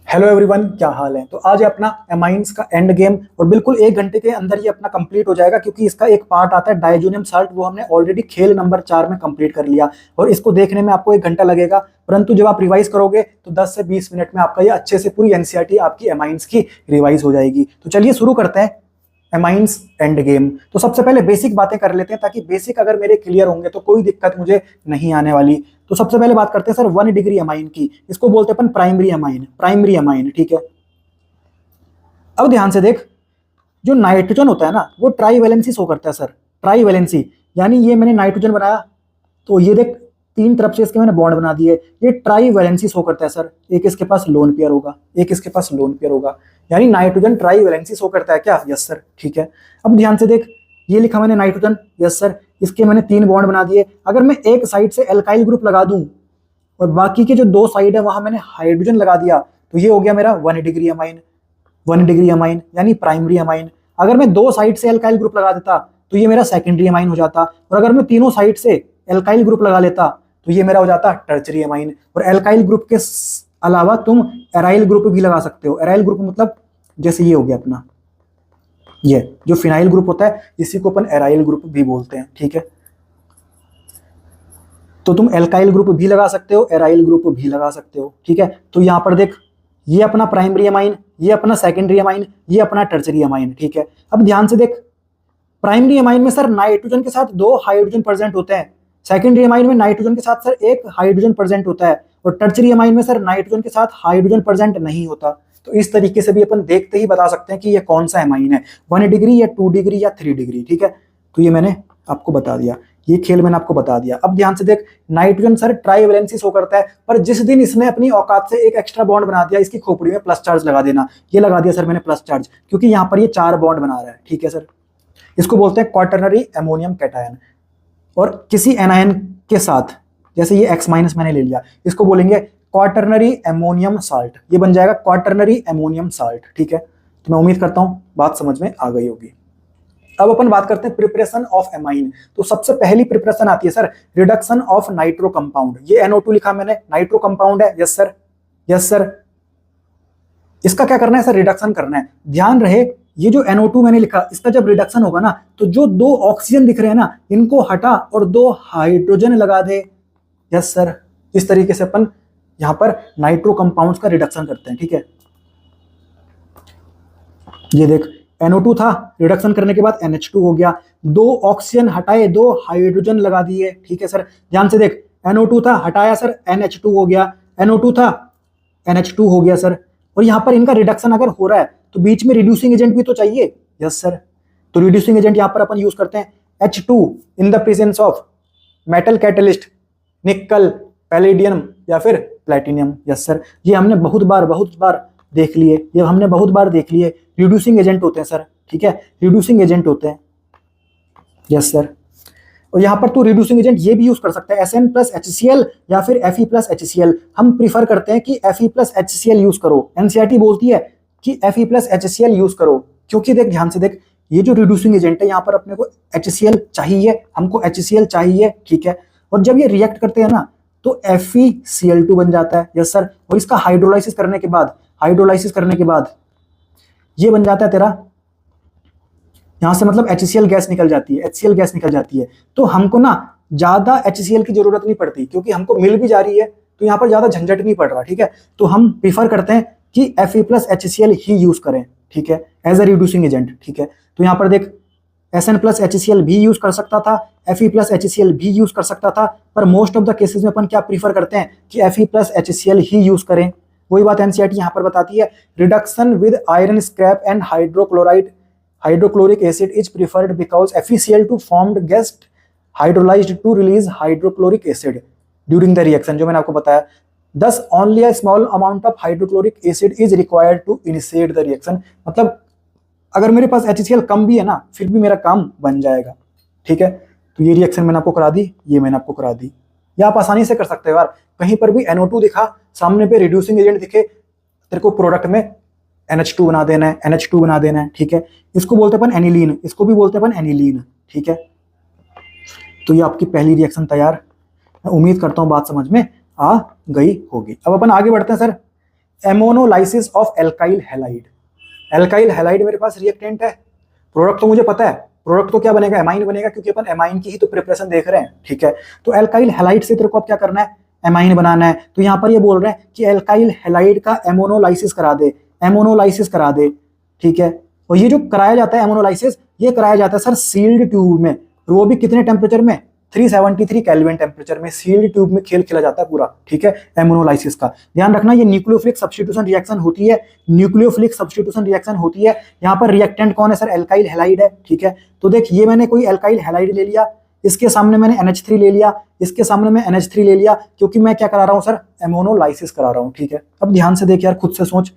Hello everyone, क्या हाल है। तो आज है अपना एमाइंस का एंड गेम और बिल्कुल 1 घंटे के अंदर ये अपना कंप्लीट हो जाएगा, क्योंकि इसका एक पार्ट आता है डायजोनियम साल्ट, वो हमने ऑलरेडी खेल नंबर 4 में कंप्लीट कर लिया और इसको देखने में आपको 1 घंटा लगेगा। परंतु जब आप रिवाइज करोगे तो 10 से 20 मिनट में आपका ये अच्छे से पूरी एनसीईआरटी आपकी एमाइंस की रिवाइज हो जाएगी। तो चलिए शुरू करते हैं एमाइंस एंड गेम। तो सबसे पहले बेसिक बातें कर लेते हैं, ताकि बेसिक अगर मेरे क्लियर होंगे तो कोई दिक्कत मुझे नहीं आने वाली। तो सबसे पहले बात करते हैं सर 1 डिग्री एमाइन की। इसको बोलते हैं अपन प्राइमरी एमाइन, प्राइमरी एमाइन, ठीक है। अब ध्यान से देख, जो नाइट्रोजन होता है ना वो ट्राईवैलेंसी शो करता है सर, ट्राईवैलेंसी। यानी ये मैंने नाइट्रोजन बनाया तो ये देख 3 तरफ से इसके मैंने बॉन्ड बना दिए, ये ट्राईवैलेंसी शो करता है सर। एक इसके पास लोन पेयर होगा, एक इसके पास लोन पेयर होगा, यानी नाइट्रोजन ट्राईवैलेंसी शो करता है क्या? यस सर, ठीक है। अब ध्यान से देख, ये लिखा मैंने नाइट्रोजन, यस सर, इसके मैंने 3 बॉन्ड बना दिए। अगर मैं एक साइड से एल्काइल ग्रुप लगा दूं और बाकी के जो 2 साइड है वहां मैंने हाइड्रोजन लगा दिया, तो ये हो गया मेरा 1 डिग्री अमाइन, 1 डिग्री अमाइन यानी प्राइमरी अमाइन। अगर मैं 2 साइड से एल्काइल ग्रुप लगा देता तो ये मेरा सेकेंडरी अमाइन हो जाता, और अगर मैं तीनों साइड से एल्काइल ग्रुप लगा लेता तो ये मेरा हो जाता टर्चरी अमाइन। और एल्काइल ग्रुप के अलावा तुम एराइल ग्रुप भी लगा सकते हो। एराइल ग्रुप मतलब जैसे ये हो गया अपना, ये जो फिनाइल ग्रुप होता है इसी को अपन एराइल ग्रुप भी बोलते हैं, ठीक है। तो तुम एल्काइल ग्रुप भी लगा सकते हो, एराइल ग्रुप भी लगा सकते हो, ठीक है। तो यहां पर देख, ये अपना प्राइमरी अमाइन, ये अपना सेकेंडरी अमाइन, ये अपना टर्चरी अमाइन, ठीक है। अब ध्यान से देख, प्राइमरी अमाइन में सर नाइट्रोजन के साथ 2 हाइड्रोजन प्रेजेंट होते हैं, सेकेंडरी अमाइन में नाइट्रोजन के साथ सर 1 हाइड्रोजन प्रेजेंट होता है, और टर्चरी अमाइन में सर नाइट्रोजन के साथ हाइड्रोजन प्रेजेंट नहीं होता। तो इस तरीके से भी अपन देखते ही बता सकते हैं कि ये कौन सा अमाइन है, 1 डिग्री या 2 डिग्री या 3 डिग्री, ठीक है। तो ये मैंने आपको बता दिया, ये खेल मैंने आपको बता दिया। अब ध्यान से देख, नाइट्रोजन सर ट्राईवैलेंसी शो करता है, पर जिस दिन इसने अपनी औकात से एक एक्स्ट्रा बॉन्ड बना दिया, इसकी खोपड़ी में प्लस चार्ज लगा देना। ये लगा दिया सर मैंने प्लस चार्ज, क्योंकि यहाँ पर ये 4 बॉन्ड बना रहा है, ठीक है सर। इसको बोलते हैं क्वाटरनरी अमोनियम कैटायन। और किसी एनायन के साथ, जैसे ये X- मैंने ले लिया, इसको बोलेंगे क्वाटरनरी अमोनियम साल्ट। ये बन जाएगा क्वाटरनरी अमोनियम साल्ट, ठीक है। तो मैं उम्मीद करता हूं बात समझ में आ गई होगी। अब अपन बात करते हैं प्रिपरेशन ऑफ एमाइन। तो सबसे पहली प्रिपरेशन आती है sir reduction of nitro compound. ये NO2 लिखा मैंने, नाइट्रो कंपाउंड है, यस सर, यस सर। इसका क्या करना है सर? रिडक्शन करना है। ध्यान रहे, ये जो NO2 मैंने लिखा, इसका जब रिडक्शन होगा ना, तो जो 2 ऑक्सीजन दिख रहे हैं ना, इनको हटा और 2 हाइड्रोजन लगा दे, यस सर। इस तरीके से अपन यहां पर नाइट्रो कंपाउंड्स का रिडक्शन करते हैं, ठीक है। ये देख, NO2 था, रिडक्शन करने के बाद NH2 हो गया, 2 ऑक्सीजन हटाए, 2 हाइड्रोजन लगा दिए, ठीक है सर। ध्यान से देख, NO2 था, हटाया सर, NH2 हो गया, NO2 था, NH2 हो गया सर। और यहां पर इनका रिडक्शन अगर हो रहा है तो बीच में रिड्यूसिंग एजेंट भी तो चाहिए, यस सर। तो रिड्यूसिंग एजेंट यहां पर अपन यूज करते हैं H2 in the presence of metal catalyst, निकल, पैलेडियम या फिर प्लेटिनियम, यस सर। ये हमने बहुत बार देख लिए, ये हमने बहुत बार देख लिए। रिड्यूसिंग एजेंट होते हैं सर, ठीक है, रिड्यूसिंग एजेंट होते हैं, यस सर। और यहां पर तो रिड्यूसिंग एजेंट ये भी यूज कर सकता है, Sn+HCl या फिर Fe+HCl। हम प्रीफर करते हैं कि Fe+HCl यूज करो। एनसीईआरटी बोलती है कि Fe+HCl यूज करो, क्योंकि देख, ध्यान से देख, ये जो रिड्यूसिंग एजेंट है, यहां पर अपने को HCl चाहिए, हमको HCl चाहिए, ठीक है। और जब ये रिएक्ट करते हैं ना तो FeCl2 बन जाता है, यस सर। और इसका हाइड्रोलाइसिस करने के बाद ये बन जाता है तेरा, यहां से मतलब HCl गैस निकल जाती है, HCl गैस निकल जाती है। तो हमको ना ज्यादा HCl की जरूरत नहीं पड़ती, क्योंकि हमको मिल भी जा रही है, तो यहाँ पर ज्यादा झंझट नहीं पड़ रहा, ठीक है। तो हम प्रीफर करते हैं कि Fe+HCl ही यूज करें, ठीक है, एज ए रिड्यूसिंग एजेंट, ठीक है। तो यहाँ पर देख, Sn+HCl भी यूज कर सकता था, Fe+HCl भी यूज कर सकता था, पर मोस्ट ऑफ द केसेस में अपन क्या प्रीफर करते हैं कि Fe+HCl ही यूज करें। वही बात एनसीईआरटी यहाँ पर बताती है, reduction with iron scrap and hydrochloric acid is preferred because FeCl2 formed गेस्ट hydrolysed to release hydrochloric acid during the reaction, जो मैंने आपको बताया। Thus only a small amount of hydrochloric acid is required to initiate the reaction। मतलब अगर मेरे पास HCl कम भी है ना, फिर भी मेरा काम बन जाएगा, ठीक है। तो ये रिएक्शन मैंने आपको करा दी, ये मैंने आपको करा दी। ये आप आसानी से कर सकते हो यार, कहीं पर भी NO2 दिखा, सामने पे रिड्यूसिंग एजेंट दिखे, तेरे को प्रोडक्ट में NH2 बना देना है, NH2 बना देना है, ठीक है। इसको बोलते हैं अपन एनिलीन, इसको भी बोलते हैं अपन एनिलीन, ठीक है। तो ये आपकी पहली रिएक्शन तैयार। मैं उम्मीद करता हूं बात समझ में आ गई होगी। अब अपन आगे बढ़ते हैं sir ammonolysis of alkyl halide. Alkyl halide मेरे पास रिएक्टेंट है, प्रोडक्ट तो मुझे पता है, प्रोडक्ट तो क्या बनेगा, एमाइन बनेगा, क्योंकि अपन एमाइन की ही तो प्रिपरेशन देख रहे हैं, ठीक है। तो एल्काइल हैलाइड से तेरे को अब क्या करना है, एमाइन बनाना है। तो यहाँ पर ये बोल रहे हैं कि एल्काइल हैलाइड का एमोनोलाइसिस करा दे, एमोनोलाइसिस करा दे, ठीक है। और ये जो कराया जाता है एमोनोलाइसिस, ये कराया जाता है सर सील्ड ट्यूब में, और वो भी कितने टेम्परेचर में, 373 केल्विन टेम्परेचर में सील्ड ट्यूब में खेल खेला जाता है पूरा, ठीक है, एमोनोलाइसिस का। ध्यान रखना ये न्यूक्लियोफिलिक सब्स्टिट्यूशन रिएक्शन होती है, न्यूक्लियोफिलिक सब्स्टिट्यूशन रिएक्शन होती है। यहाँ पर रिएक्टेंट कौन है सर, एल्काइल हैलाइड है, ठीक है। तो देख ये मैंने कोई एल्काइल हैलाइड ले लिया, इसके सामने मैंने NH3 ले लिया, इसके सामने मैं NH3 ले लिया, क्योंकि मैं क्या करा रहा हूं सर, एमोनोलाइसिस करा रहा हूं, ठीक है। अब ध्यान से देख यार, खुद से सोच,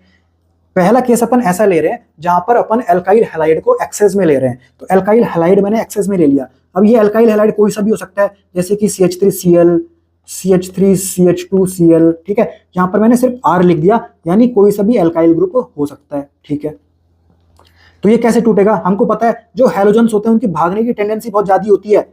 पहला केस अपन ऐसा ले रहे हैं जहां पर अपन एल्काइल हैलाइड को एक्सेस में ले रहे हैं। तो एल्काइल हैलाइड मैंने एक्सेस में ले लिया। अब ये एल्काइल हैलाइड कोई सा भी हो सकता है, जैसे कि CH3Cl, CH3CH2Cl, ठीक है। यहां पर मैंने सिर्फ R लिख दिया, यानी कोई सा भी एल्काइल ग्रुप हो सकता है, ठीक है। तो ये कैसे टूटेगा, हमको पता है जो हैलोजेंस होते हैं उनकी भागने की टेंडेंसी बहुत ज्यादा होती है,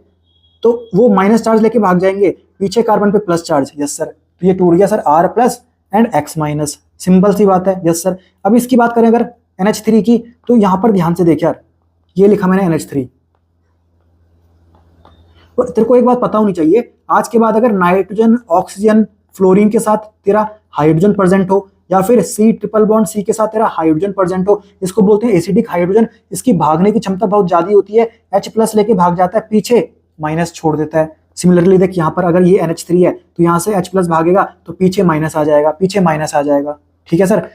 तो वो माइनस चार्ज लेके भाग जाएंगे, पीछे कार्बन पे प्लस चार्ज, यस सर। तो ये टूट गया sir R plus and X minus, simple सी बात है, यस सर। अब इसकी बात करें अगर NH3 की, तो यहां पर ध्यान से देख यार, ये लिखा मैंने NH3। और तेरे को एक बात पता होनी चाहिए, आज के बाद अगर नाइट्रोजन, ऑक्सीजन, फ्लोरीन के साथ तेरा हाइड्रोजन प्रेजेंट हो, या फिर C ट्रिपल बॉन्ड C के साथ तेरा हाइड्रोजन प्रेजेंट हो, इसको बोलते हैं एसिडिक हाइड्रोजन। इसकी भागने की क्षमता बहुत ज्यादा होती है, H प्लस लेके भाग जाता है, पीछे माइनस छोड़ देता है। सिमिलरली देख यहाँ पर अगर ये NH3 है, तो यहाँ से H प्लस भागेगा तो पीछे माइनस आ जाएगा, पीछे माइनस आ जाएगा, ठीक है सर,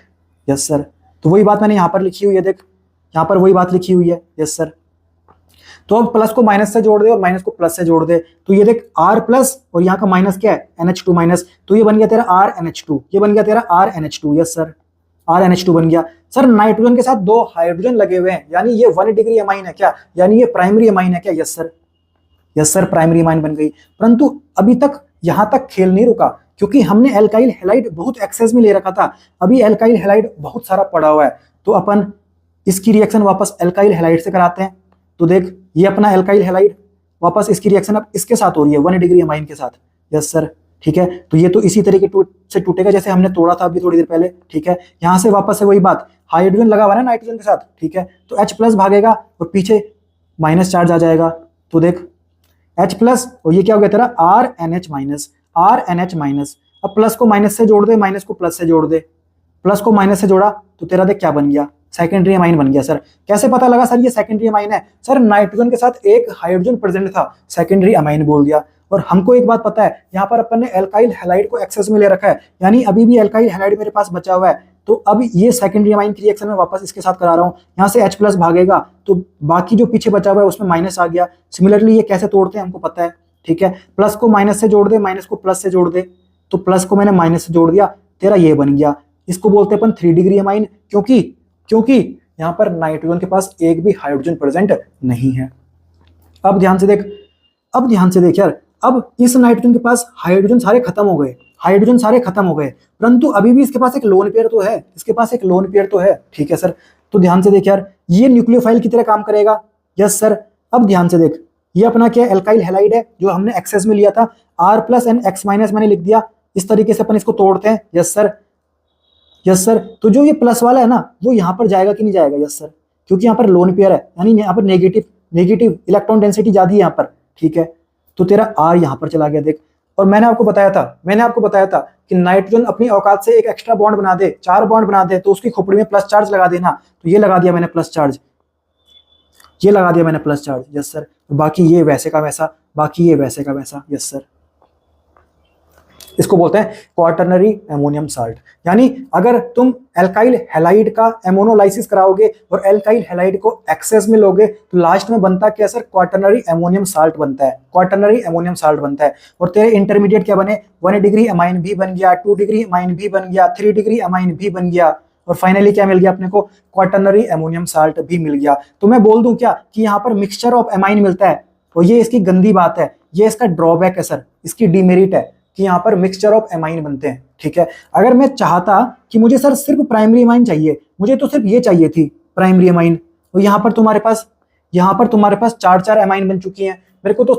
यस सर। तो वही बात मैंने यहाँ पर लिखी हुई है, देख यहाँ पर वही बात लिखी हुई है, यस सर। तो अब प्लस को माइनस से जोड़ दे और माइनस को प्लस से जोड़ दे, तो ये देख R प्लस और यहाँ का माइनस क्या है, NH2 माइनस, तो ये बन गया तेरा RNH2, ये बन गया तेरा RNH2, यस सर, RNH2 बन गया। सर नाइट्रोजन के साथ 2 हाइड्रोजन लगे हुए हैं, यानी ये 1 डिग्री अमाइन है क्या, यानी ये प्राइमरी अमाइन है क्या, yes sir, yes sir, primary amine बन गई। परंतु अभी तक यहां तक खेल नहीं रुका, क्योंकि हमने एल्काइल हैलाइड बहुत एक्सेस में ले रखा था, अभी एल्काइल हैलाइड बहुत सारा पड़ा हुआ है, तो अपन इसकी रिएक्शन वापस एल्काइल हैलाइड से कराते हैं। तो देख ये अपना एल्काइल हैलाइड, वापस इसकी रिएक्शन अब इसके साथ हो रही है 1 डिग्री अमाइन के साथ, यस सर, ठीक है। तो ये तो इसी तरीके से टूटेगा जैसे हमने तोड़ा था अभी थोड़ी देर पहले, ठीक है। यहां से वापस से वही बात, हाइड्रोजन लगा हुआ है ना नाइट्रोजन के साथ, ठीक है, तो H प्लस भागेगा और पीछे माइनस चार्ज आ जाएगा। तो देख H प्लस और ये क्या हो गया तेरा RNH माइनस, RNH माइनस। अब प्लस को माइनस से जोड़ दे, माइनस को प्लस से जोड़ दे, प्लस को माइनस से जोड़ा तो तेरा देख क्या बन गया, सेकेंडरी अमाइन बन गया। सर कैसे पता लगा सर ये सेकेंडरी अमाइन है, सर नाइट्रोजन के साथ एक हाइड्रोजन प्रेजेंट था, सेकेंडरी अमाइन बोल दिया। और हमको एक बात पता है, यहाँ पर अपन ने एल्काइल हैलाइड को एक्सेस में ले रखा है, यानी अभी भी एल्काइल हैलाइड मेरे पास बचा हुआ है, तो अब ये सेकेंडरी अमाइन की रिएक्शन में वापस इसके साथ करा रहा हूँ। यहाँ से H प्लस भागेगा तो बाकी जो पीछे बचा हुआ है उसमें माइनस आ गया। सिमिलरली ये कैसे तोड़ते हैं हमको पता है, ठीक है, प्लस को माइनस से जोड़ दे, माइनस को प्लस से जोड़ दे, तो प्लस को मैंने माइनस से जोड़ दिया, तेरा ये बन गया। इसको बोलते हैं अपन 3 डिग्री अमाइन, क्योंकि यहाँ पर नाइट्रोजन के पास एक भी हाइड्रोजन प्रेजेंट नहीं है। अब ध्यान से देख यार, अब इस नाइट्रोजन के पास हाइड्रोजन सारे खत्म हो गए, परंतु अभी भी इसके पास एक लोन पेयर तो है, ठीक है सर। तो ध्यान से देख यार, ये न्यूक्लियोफाइल की तरह काम करेगा, यस सर। अब ध्यान से देख, ये अपना क्या एल्काइल हैलाइड है जो हमने एक्सेस में लिया था, R plus and X minus मैंने लिख दिया, इस तरीके से अपन इसको तोड़ते हैं, यस सर। तो जो ये प्लस वाला है ना, वो यहाँ पर जाएगा कि नहीं जाएगा, यस सर, क्योंकि यहाँ पर लोन पेयर है, यानी यहाँ पर नेगेटिव इलेक्ट्रॉन डेंसिटी ज्यादा है यहाँ पर, ठीक है। तो तेरा R यहाँ पर चला गया देख। और मैंने आपको बताया था कि नाइट्रोजन अपनी औकात से एक एक्स्ट्रा बॉन्ड बना दे, 4 बॉन्ड बना दे, तो उसकी खोपड़ी में प्लस चार्ज लगा देना, तो ये लगा दिया मैंने प्लस चार्ज, यस सर। बाकी ये वैसे का वैसा, यस सर। इसको बोलते हैं क्वाटरनरी एमोनियम साल्ट। यानी अगर तुम एल्काइल हैलाइड का एमोनोलाइसिस कराओगे और एल्काइल हैलाइड को एक्सेस में लोगे तो लास्ट में बनता क्या सर, क्वाटरनरी एमोनियम साल्ट बनता है। और तेरे इंटरमीडिएट क्या बने, 1 डिग्री अमाइन भी बन गया, 2 डिग्री अमाइन भी बन गया, 3 डिग्री अमाइन भी बन गया, और फाइनली क्या मिल गया अपने को, क्वाटरनरी एमोनियम साल्ट भी मिल गया। तो मैं बोल दूं क्या कि यहाँ पर मिक्सचर ऑफ एमाइन मिलता है, और ये इसकी गंदी बात है, ये इसका ड्रॉबैक है सर, इसकी डिमेरिट है कि यहाँ पर मिक्सचर ऑफ एमाइन बनते हैं, ठीक है। अगर मैं चाहता कि मुझे सर सिर्फ प्राइमरी अमाइन चाहिए, मुझे तो सिर्फ ये चाहिए थी प्राइमरी अमाइन, तो यहाँ पर तुम्हारे पास 4 अमाइन बन चुकी हैं, मेरे को तो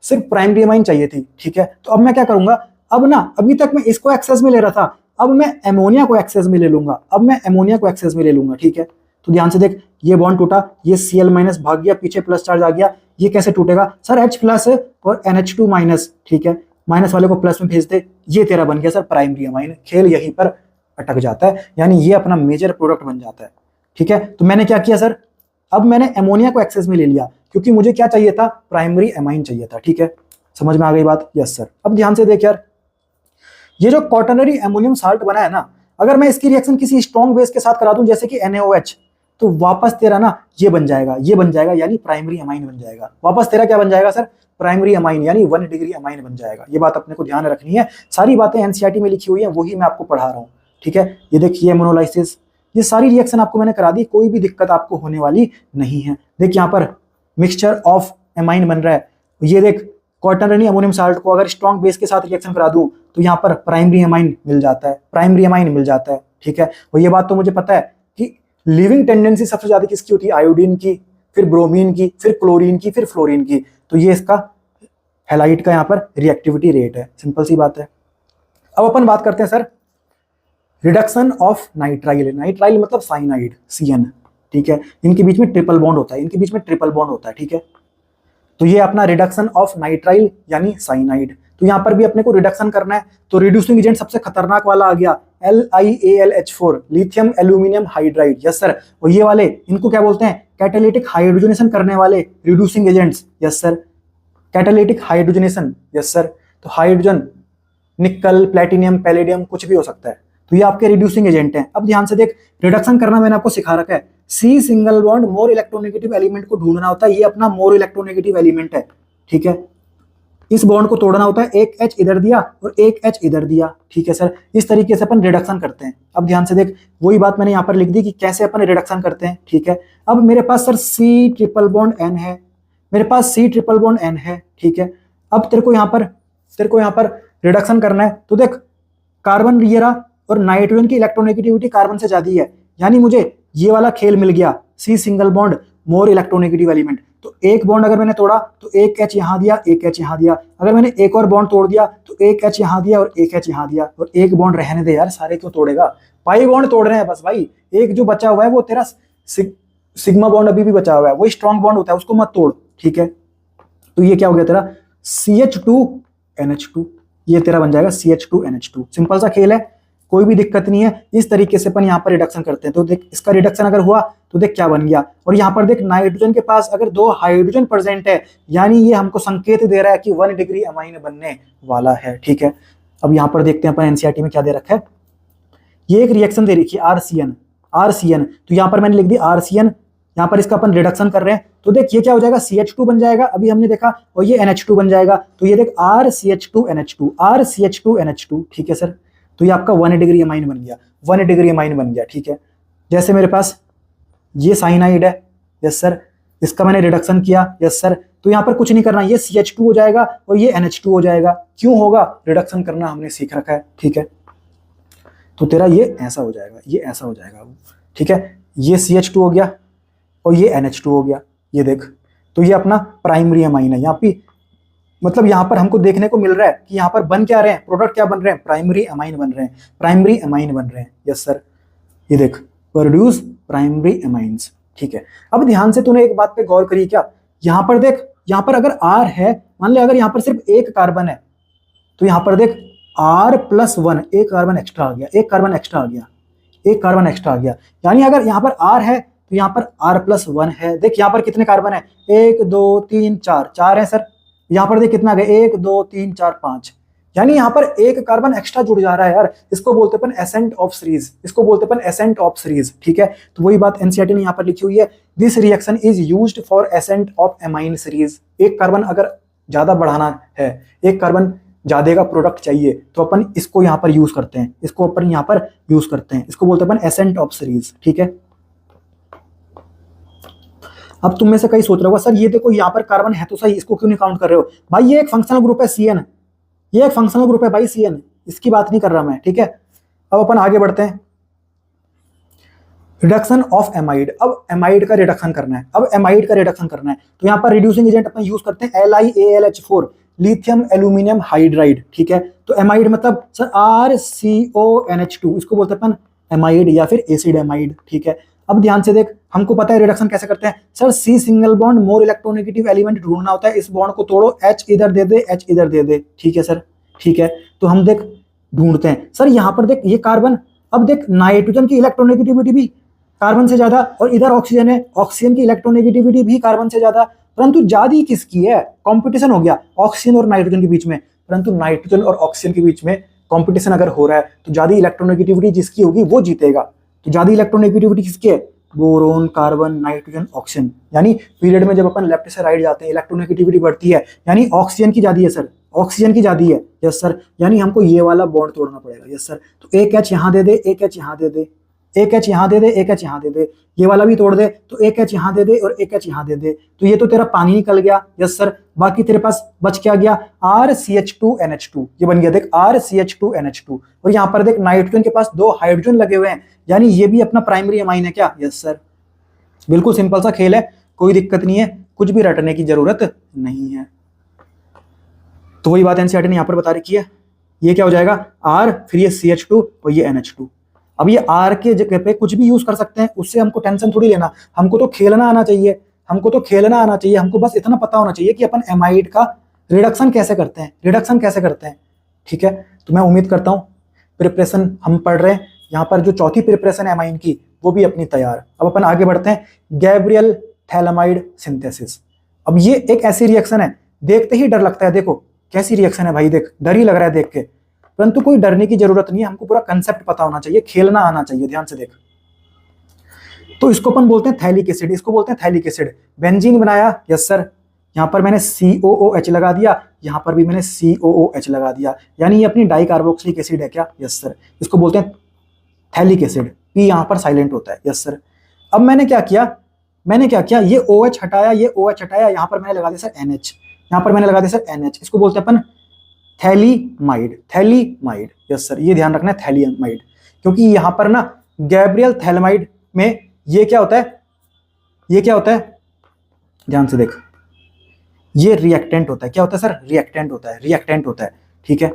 सिर्फ प्राइमरी अमाइन चाहिए थी, ठीक है। तो अब मैं क्या करूंगा, अब ना अभी तक मैं इसको एक्सेस में ले रहा था, अब मैं एमोनिया को एक्सेस में ले लूंगा, ठीक है। तो ध्यान से देख, ये बॉन्ड टूटा, ये Cl माइनस भाग गया, पीछे प्लस चार्ज आ गया, ये कैसे टूटेगा सर, H प्लस और NH2 माइनस, ठीक है, माइनस वाले को प्लस में भेज दे, ये तेरा बन गया सर प्राइमरी अमाइन। खेल यहीं पर अटक जाता है, यानी ये अपना मेजर प्रोडक्ट बन जाता है, ठीक है। तो मैंने क्या किया सर, अब मैंने एमोनिया को एक्सेस में ले लिया, क्योंकि मुझे क्या चाहिए था, प्राइमरी अमाइन चाहिए था, ठीक है। समझ में आ गई बात? Yes sir. अब ध्यान से देख यार, ये जो क्वाटरनरी एमोनियम साल्ट बना है ना, अगर मैं इसकी रिएक्शन किसी स्ट्रॉन्ग बेस के साथ करा दूं जैसे कि NaOH, तो वापस तेरा ना ये बन जाएगा, यानी प्राइमरी अमाइन बन जाएगा। वापस तेरा क्या बन जाएगा सर, प्राइमरी अमाइन, यानी 1 डिग्री अमाइन बन जाएगा। ये बात अपने को ध्यान रखनी है, सारी बातें एनसीईआरटी में लिखी हुई है, वही मैं आपको पढ़ा रहा हूँ, ठीक है। ये देखिए मोनोलाइसिस, ये सारी रिएक्शन आपको मैंने करा दी, कोई भी दिक्कत आपको होने वाली नहीं है। देख यहाँ पर मिक्सचर ऑफ एमाइन बन रहा है, ये देख क्वाटरनरी अमोनियम साल्ट को अगर स्ट्रॉन्ग बेस के साथ रिएक्शन करा दूं तो यहाँ पर प्राइमरी अमाइन मिल जाता है, ठीक है। और ये बात तो मुझे पता है कि लिविंग टेंडेंसी सबसे ज्यादा किसकी होती है, आयोडीन की, फिर ब्रोमीन की, फिर क्लोरीन की, फिर फ्लोरीन की। तो ये इसका हैलाइड का यहाँ पर रिएक्टिविटी रेट है, सिंपल सी बात है। अब अपन बात करते हैं सर रिडक्शन ऑफ नाइट्राइल मतलब साइनाइड, CN, ठीक है। इनके बीच में ट्रिपल बॉन्ड होता है, ठीक है। तो ये अपना रिडक्शन ऑफ नाइट्राइल यानी साइनाइड। तो यहाँ पर भी अपने को रिडक्शन करना है, तो रिड्यूसिंग एजेंट सबसे खतरनाक वाला आ गया LiAlH4, lithium aluminium hydride, yes sir. और ये वाले इनको क्या बोलते हैं, कैटालिटिक हाइड्रोजनेशन करने वाले reducing agents, yes sir. Catalytic hydrogenation, yes sir. तो हाइड्रोजन, निकल, प्लेटिनियम, पैलेडियम, कुछ भी हो सकता है, तो ये आपके रिड्यूसिंग एजेंट हैं। अब ध्यान से देख, रिडक्शन करना मैंने आपको सिखा रखा है, C single bond more electronegative element को ढूंढना होता है, ये अपना मोर इलेक्ट्रोनेगेटिव एलिमेंट है, ठीक है। इस बॉन्ड को तोड़ना होता है, एक H इधर दिया और एक H इधर दिया, ठीक है सर। इस तरीके से अपन रिडक्शन करते हैं। अब ध्यान से देख, वही बात मैंने यहाँ पर लिख दी कि कैसे अपन रिडक्शन करते हैं, ठीक है। अब मेरे पास sir C triple bond N है, ठीक है। अब तेरे को यहाँ पर रिडक्शन करना है, तो देख कार्बन ये रहा और नाइट्रोजन की इलेक्ट्रोनेगेटिविटी कार्बन से ज्यादा है, यानी मुझे ये वाला खेल मिल गया, C single bond more electronegative element. तो एक बॉन्ड अगर मैंने तोड़ा तो एक H यहाँ दिया, एक H यहाँ दिया, अगर मैंने एक और बॉन्ड तोड़ दिया तो एक H यहाँ दिया और एक H यहाँ दिया, और एक बॉन्ड रहने दे यार, सारे क्यों तोड़ेगा, पाई बॉन्ड तोड़ रहे हैं बस भाई। एक जो बचा हुआ है वो तेरा सिग्मा बॉन्ड अभी भी बचा हुआ है, वो स्ट्रॉन्ग बॉन्ड होता है, उसको मत तोड़, ठीक है। तो ये क्या हो गया तेरा CH2NH2, ये तेरा बन जाएगा CH2NH2। सिंपल सा खेल है, कोई भी दिक्कत नहीं है। इस तरीके से अपन यहाँ पर रिडक्शन करते हैं। तो देख इसका रिडक्शन अगर हुआ तो देख क्या बन गया, और यहाँ पर देख नाइट्रोजन के पास अगर 2 हाइड्रोजन प्रेजेंट है, यानी ये हमको संकेत दे रहा है कि 1 डिग्री अमाइन बनने वाला है, ठीक है। अब यहाँ पर देखते हैं अपन एनसीईआरटी में क्या दे रखा है, ये एक रिएक्शन दे रखी है RCN, तो यहाँ पर मैंने लिख दी RCN, यहाँ पर इसका अपन रिडक्शन कर रहे हैं। तो देख ये क्या हो जाएगा, CH2 बन जाएगा, अभी हमने देखा, और ये NH2 बन जाएगा। तो ये देख RCH2NH2, ठीक है सर। तो ये आपका 1 डिग्री अमाइन बन गया, ठीक है। जैसे मेरे पास ये साइनाइड है, यस सर, इसका मैंने रिडक्शन किया, यस सर। तो यहाँ पर कुछ नहीं करना, ये CH2 हो जाएगा और ये NH2 हो जाएगा। क्यों होगा, रिडक्शन करना हमने सीख रखा है, ठीक है। तो तेरा ये ऐसा हो जाएगा, ठीक है। ये CH2 हो गया और ये NH2 हो गया, ये देख। तो ये अपना प्राइमरी अमाइन है। यहाँ पे मतलब यहाँ पर हमको देखने को मिल रहा है कि यहाँ पर बन क्या रहे हैं, प्रोडक्ट क्या बन रहे हैं, प्राइमरी अमाइन बन रहे हैं, यस सर। ये देख, प्रोड्यूस प्राइमरी अमाइंस, ठीक है। अब ध्यान से तूने एक बात पे गौर करी क्या, यहाँ पर देख, यहाँ पर अगर R है, मान ले अगर यहाँ पर सिर्फ एक कार्बन है, तो यहाँ पर देख R+1, एक कार्बन एक्स्ट्रा आ गया, यानी अगर यहाँ पर R है तो यहाँ पर R+1 है। देख यहाँ पर कितने कार्बन है, 1 2 3 4 है सर। यहाँ पर देख कितना आ गया, 1 2 3 4 5, यानी यहाँ पर एक कार्बन एक्स्ट्रा जुड़ जा रहा है यार। इसको बोलते अपन एसेंट ऑफ सीरीज, ठीक है। तो वही बात एनसीईआरटी ने यहाँ पर लिखी हुई है, this reaction is used for ascent of amine series. एक कार्बन अगर ज्यादा बढ़ाना है, एक कार्बन ज्यादा का प्रोडक्ट चाहिए, तो अपन इसको यहाँ पर यूज करते हैं, इसको बोलते हैं अपन एसेंट ऑफ सीरीज, ठीक है। अब तुम में से कई सोच रहे होगा, सर ये देखो यहाँ पर कार्बन है तो सही, इसको क्यों नहीं काउंट कर रहे हो भाई, ये एक फंक्शनल ग्रुप है CN, ये एक फंक्शनल ग्रुप है भाई CN, इसकी बात नहीं कर रहा मैं, ठीक है। अब अपन आगे बढ़ते हैं, रिडक्शन ऑफ एमाइड। अब एमाइड का रिडक्शन करना है, तो यहाँ पर रिड्यूसिंग एजेंट अपन यूज करते हैं LiAlH4, लिथियम एल्यूमिनियम हाइड्राइड, ठीक है। तो एमाइड मतलब सर RCONH2, इसको बोलते हैं अपन एमाइड या फिर एसिड एमाइड, ठीक है। अब ध्यान से देख, हमको पता है रिडक्शन कैसे करते हैं sir, C single bond more electronegative element ढूंढना होता है, इस बॉन्ड को तोड़ो, H इधर दे दे, H इधर दे दे, ठीक है सर, ठीक है। तो हम देख ढूंढते हैं सर, यहाँ पर देख ये कार्बन, अब देख नाइट्रोजन की इलेक्ट्रोनेगेटिविटी भी कार्बन से ज्यादा और इधर ऑक्सीजन है, ऑक्सीजन की इलेक्ट्रोनेगेटिविटी भी कार्बन से ज्यादा, परंतु ज्यादा किसकी है, कंपटीशन हो गया ऑक्सीजन और नाइट्रोजन के बीच में, परंतु नाइट्रोजन और ऑक्सीजन के बीच में कंपटीशन अगर हो रहा है तो ज्यादा इलेक्ट्रोनेगेटिविटी जिसकी होगी वो जीतेगा। तो ज्यादा इलेक्ट्रोनेगेटिविटी किसकी है, बोरोन, कार्बन, नाइट्रोजन, ऑक्सीजन, यानी पीरियड में जब अपन लेफ्ट से राइट जाते हैं इलेक्ट्रोनेगेटिविटी बढ़ती है, यानी ऑक्सीजन की ज्यादा है सर, ऑक्सीजन की ज्यादा है, यस सर, यानी हमको ये वाला बॉन्ड तोड़ना पड़ेगा, यस सर। तो एक H यहाँ दे दे, एक H यहाँ दे दे, एक H यहाँ दे दे, एक H यहाँ दे दे, ये वाला भी तोड़ दे, तो एक H यहाँ दे दे और एक H यहाँ दे दे, तो ये तो तेरा पानी निकल गया, यस सर। बाकी तेरे पास बच क्या गया, RCH2NH2, ये बन गया देख RCH2NH2, और यहाँ पर देख नाइट्रोजन के पास 2 हाइड्रोजन लगे हुए हैं, यानी ये भी अपना प्राइमरी अमाइन है क्या, यस सर। बिल्कुल सिंपल सा खेल है, कोई दिक्कत नहीं है, कुछ भी रटने की जरूरत नहीं है। तो वही बात एनसीईआरटी ने यहाँ पर बता रखी है, ये क्या हो जाएगा R, फिर ये CH2 और ये NH2। अब ये R के जगह पे कुछ भी यूज कर सकते हैं, उससे हमको टेंशन थोड़ी लेना, हमको तो खेलना आना चाहिए, हमको तो खेलना आना चाहिए, हमको बस इतना पता होना चाहिए कि अपन एमाइड का रिडक्शन कैसे करते हैं, रिडक्शन कैसे करते हैं, ठीक है। तो मैं उम्मीद करता हूँ प्रिपरेशन हम पढ़ रहे हैं, यहाँ पर जो चौथी प्रिपरेशन है एमाइन की वो भी अपनी तैयार। अब अपन आगे बढ़ते हैं, गैब्रियल थैलामाइड सिंथेसिस। अब ये एक ऐसी रिएक्शन है, देखते ही डर लगता है, देखो कैसी रिएक्शन है भाई, देख डर ही लग रहा है देख के, परंतु कोई डरने की जरूरत नहीं है, हमको पूरा कंसेप्ट पता होना चाहिए, खेलना आना चाहिए, ध्यान से देख। तो इसको अपन बोलते हैं थैलिक एसिड, इसको बोलते हैं थैलिक एसिड। बेंजीन बनाया, यस सर, यहाँ पर मैंने COOH लगा दिया, यहाँ पर भी मैंने COOH लगा दिया, यानी ये अपनी डाई कार्बोक्सिलिक एसिड है क्या, यस सर। इसको बोलते हैं थैलिक एसिड, P यहाँ पर साइलेंट होता है, यस सर। अब मैंने क्या किया, ये OH हटाया, ये OH हटाया, यहाँ पर मैंने लगा दिया सर NH, यहाँ पर मैंने लगा दिया सर NH, इसको बोलते हैं अपन थैलीमाइड, थैलीमाइड, यस सर, ये ध्यान रखना है थैलीमाइड, क्योंकि यहाँ पर ना गैब्रियल थैलामाइड में ये क्या होता है, ये क्या होता है, ध्यान से देख, ये रिएक्टेंट होता है, क्या होता है सर, रिएक्टेंट होता है, रिएक्टेंट होता है, ठीक है।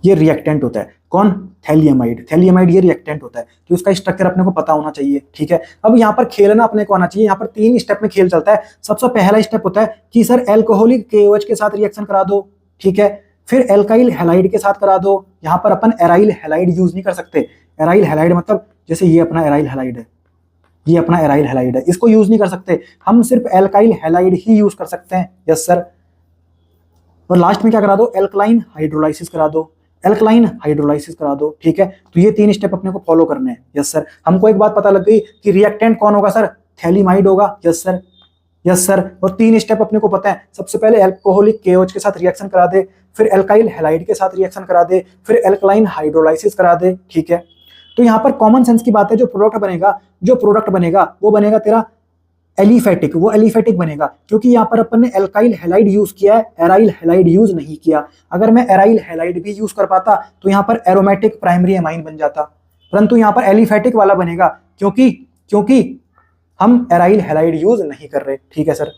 ये रिएक्टेंट होता है, कौन, थैलियमाइड, थैलियमाइड ये रिएक्टेंट होता है, तो इसका स्ट्रक्चर अपने को पता होना चाहिए, ठीक है। अब यहाँ पर खेलना अपने को आना चाहिए, यहाँ पर 3 स्टेप में खेल चलता है। सबसे पहला स्टेप होता है कि सर एल्कोहलिक KOH के साथ रिएक्शन करा दो, ठीक है, फिर एल्काइल हैलाइड के साथ करा दो, यहाँ पर अपन एराइल हैलाइड यूज नहीं कर सकते, एराइल हैलाइड मतलब जैसे ये अपना एराइल हैलाइड है, ये अपना एराइल हैलाइड है, इसको यूज नहीं कर सकते, हम सिर्फ एल्काइल हैलाइड ही यूज कर सकते हैं, यस सर। और लास्ट में क्या करा दो, एल्कलाइन हाइड्रोलाइसिस करा दो, एल्कलाइन हाइड्रोलाइसिस करा दो, ठीक है। तो ये 3 स्टेप अपने को फॉलो करने हैं, यस सर। हमको एक बात पता लग गई कि रिएक्टेंट कौन होगा सर, थैलिमाइड होगा, यस सर, यस सर। और 3 स्टेप अपने को पता है, सबसे पहले एल्कोहलिक KOH के साथ रिएक्शन करा दे, फिर एल्काइल हैलाइड के साथ रिएक्शन करा दे, फिर एल्कलाइन हाइड्रोलाइसिस करा दे, ठीक है। तो यहाँ पर कॉमन सेंस की बात है, जो प्रोडक्ट बनेगा वो बनेगा तेरा एलिफेटिक, वो एलिफेटिक बनेगा, क्योंकि यहाँ पर अपन ने एल्काइल हैलाइड यूज किया है, एराइल हैलाइड यूज नहीं किया। अगर मैं एराइल हैलाइड भी यूज कर पाता तो यहाँ पर एरोमेटिक प्राइमरी एमाइन बन जाता, परंतु यहाँ पर एलिफेटिक वाला बनेगा, क्योंकि हम एराइल हैलाइड यूज नहीं कर रहे, ठीक है सर।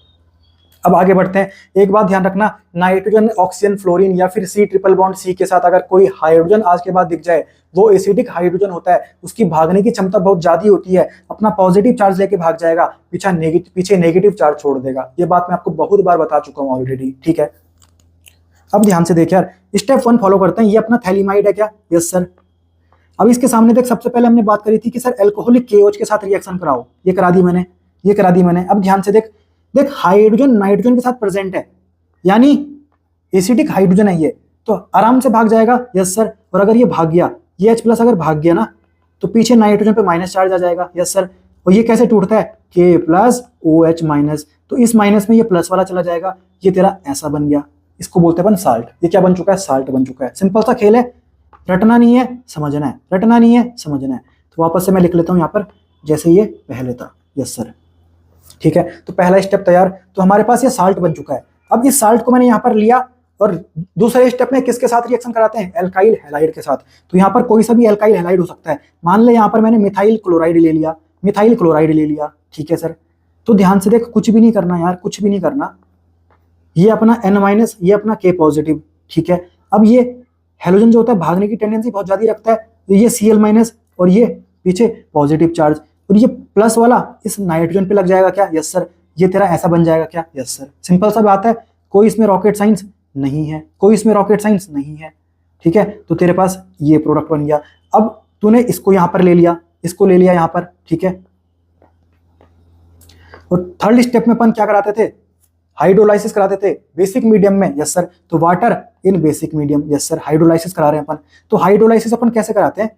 अब आगे बढ़ते हैं, एक बात ध्यान रखना, नाइट्रोजन, ऑक्सीजन, फ्लोरीन या फिर C ट्रिपल बॉन्ड C के साथ अगर कोई हाइड्रोजन आज के बाद दिख जाए, वो एसिडिक हाइड्रोजन होता है, उसकी भागने की क्षमता बहुत ज्यादा होती है, अपना पॉजिटिव चार्ज लेके भाग जाएगा, पीछे नेगेटिव चार्ज छोड़ देगा। ये बात मैं आपको बहुत बार बता चुका हूँ ऑलरेडी, ठीक है। अब ध्यान से देख यार, स्टेप 1 फॉलो करते हैं, ये अपना थैलिमाइड है क्या, यस सर। अब इसके सामने देख, सबसे पहले हमने बात करी थी कि सर एल्कोहलिक KOH के साथ रिएक्शन कराओ, ये करा दी मैंने, ये करा दी मैंने। अब ध्यान से देख हाइड्रोजन नाइट्रोजन के साथ प्रेजेंट है, यानी एसिडिक हाइड्रोजन है ये, तो आराम से भाग जाएगा, यस सर। और अगर ये भाग गया, ये H+ अगर भाग गया ना, तो पीछे नाइट्रोजन पे माइनस चार्ज आ जाएगा, यस सर। और ये कैसे टूटता है, K+OH-, तो इस माइनस में ये प्लस वाला चला जाएगा, ये तेरा ऐसा बन गया, इसको बोलते हैं अपन साल्ट। ये क्या बन चुका है, साल्ट बन चुका है। सिंपल सा खेल है, रटना नहीं है, समझना है, रटना नहीं है, समझना है। तो वापस से मैं लिख लेता हूँ यहाँ पर, जैसे ये पहले था, यस सर, ठीक है। तो पहला स्टेप तैयार, तो हमारे पास ये साल्ट बन चुका है। अब इस साल्ट को मैंने यहाँ पर लिया, और दूसरे स्टेप में किसके साथ रिएक्शन कराते हैं, एल्काइल हैलाइड के साथ। तो यहाँ पर कोई सा भी एल्काइल हैलाइड हो सकता है, मान ले यहाँ पर मैंने मिथाइल क्लोराइड ले लिया, ठीक है सर। तो ध्यान से देख, कुछ भी नहीं करना यार, कुछ भी नहीं करना, ये अपना N माइनस, ये अपना K पॉजिटिव, ठीक है। अब ये हेलोजन जो होता है भागने की टेंडेंसी बहुत ज्यादा रखता है, तो ये Cl माइनस और ये पीछे पॉजिटिव चार्ज, और ये प्लस वाला इस नाइट्रोजन पे लग जाएगा क्या? Yes sir. ये तेरा ऐसा बन जाएगा क्या? Yes sir. सिंपल सा बात है, कोई इसमें रॉकेट साइंस नहीं है, कोई इसमें रॉकेट साइंस नहीं है, ठीक है। तो तेरे पास ये प्रोडक्ट बन गया। अब तूने इसको यहां पर ले लिया, इसको ले लिया यहां पर, ठीक है। और थर्ड स्टेप में अपन क्या कराते थे? हाइड्रोलाइसिस कराते थे बेसिक मीडियम में, यस सर। तो water in basic medium, yes sir, hydrolysis करा रहे हैं अपन। तो हाइड्रोलाइसिस अपन कैसे कराते हैं?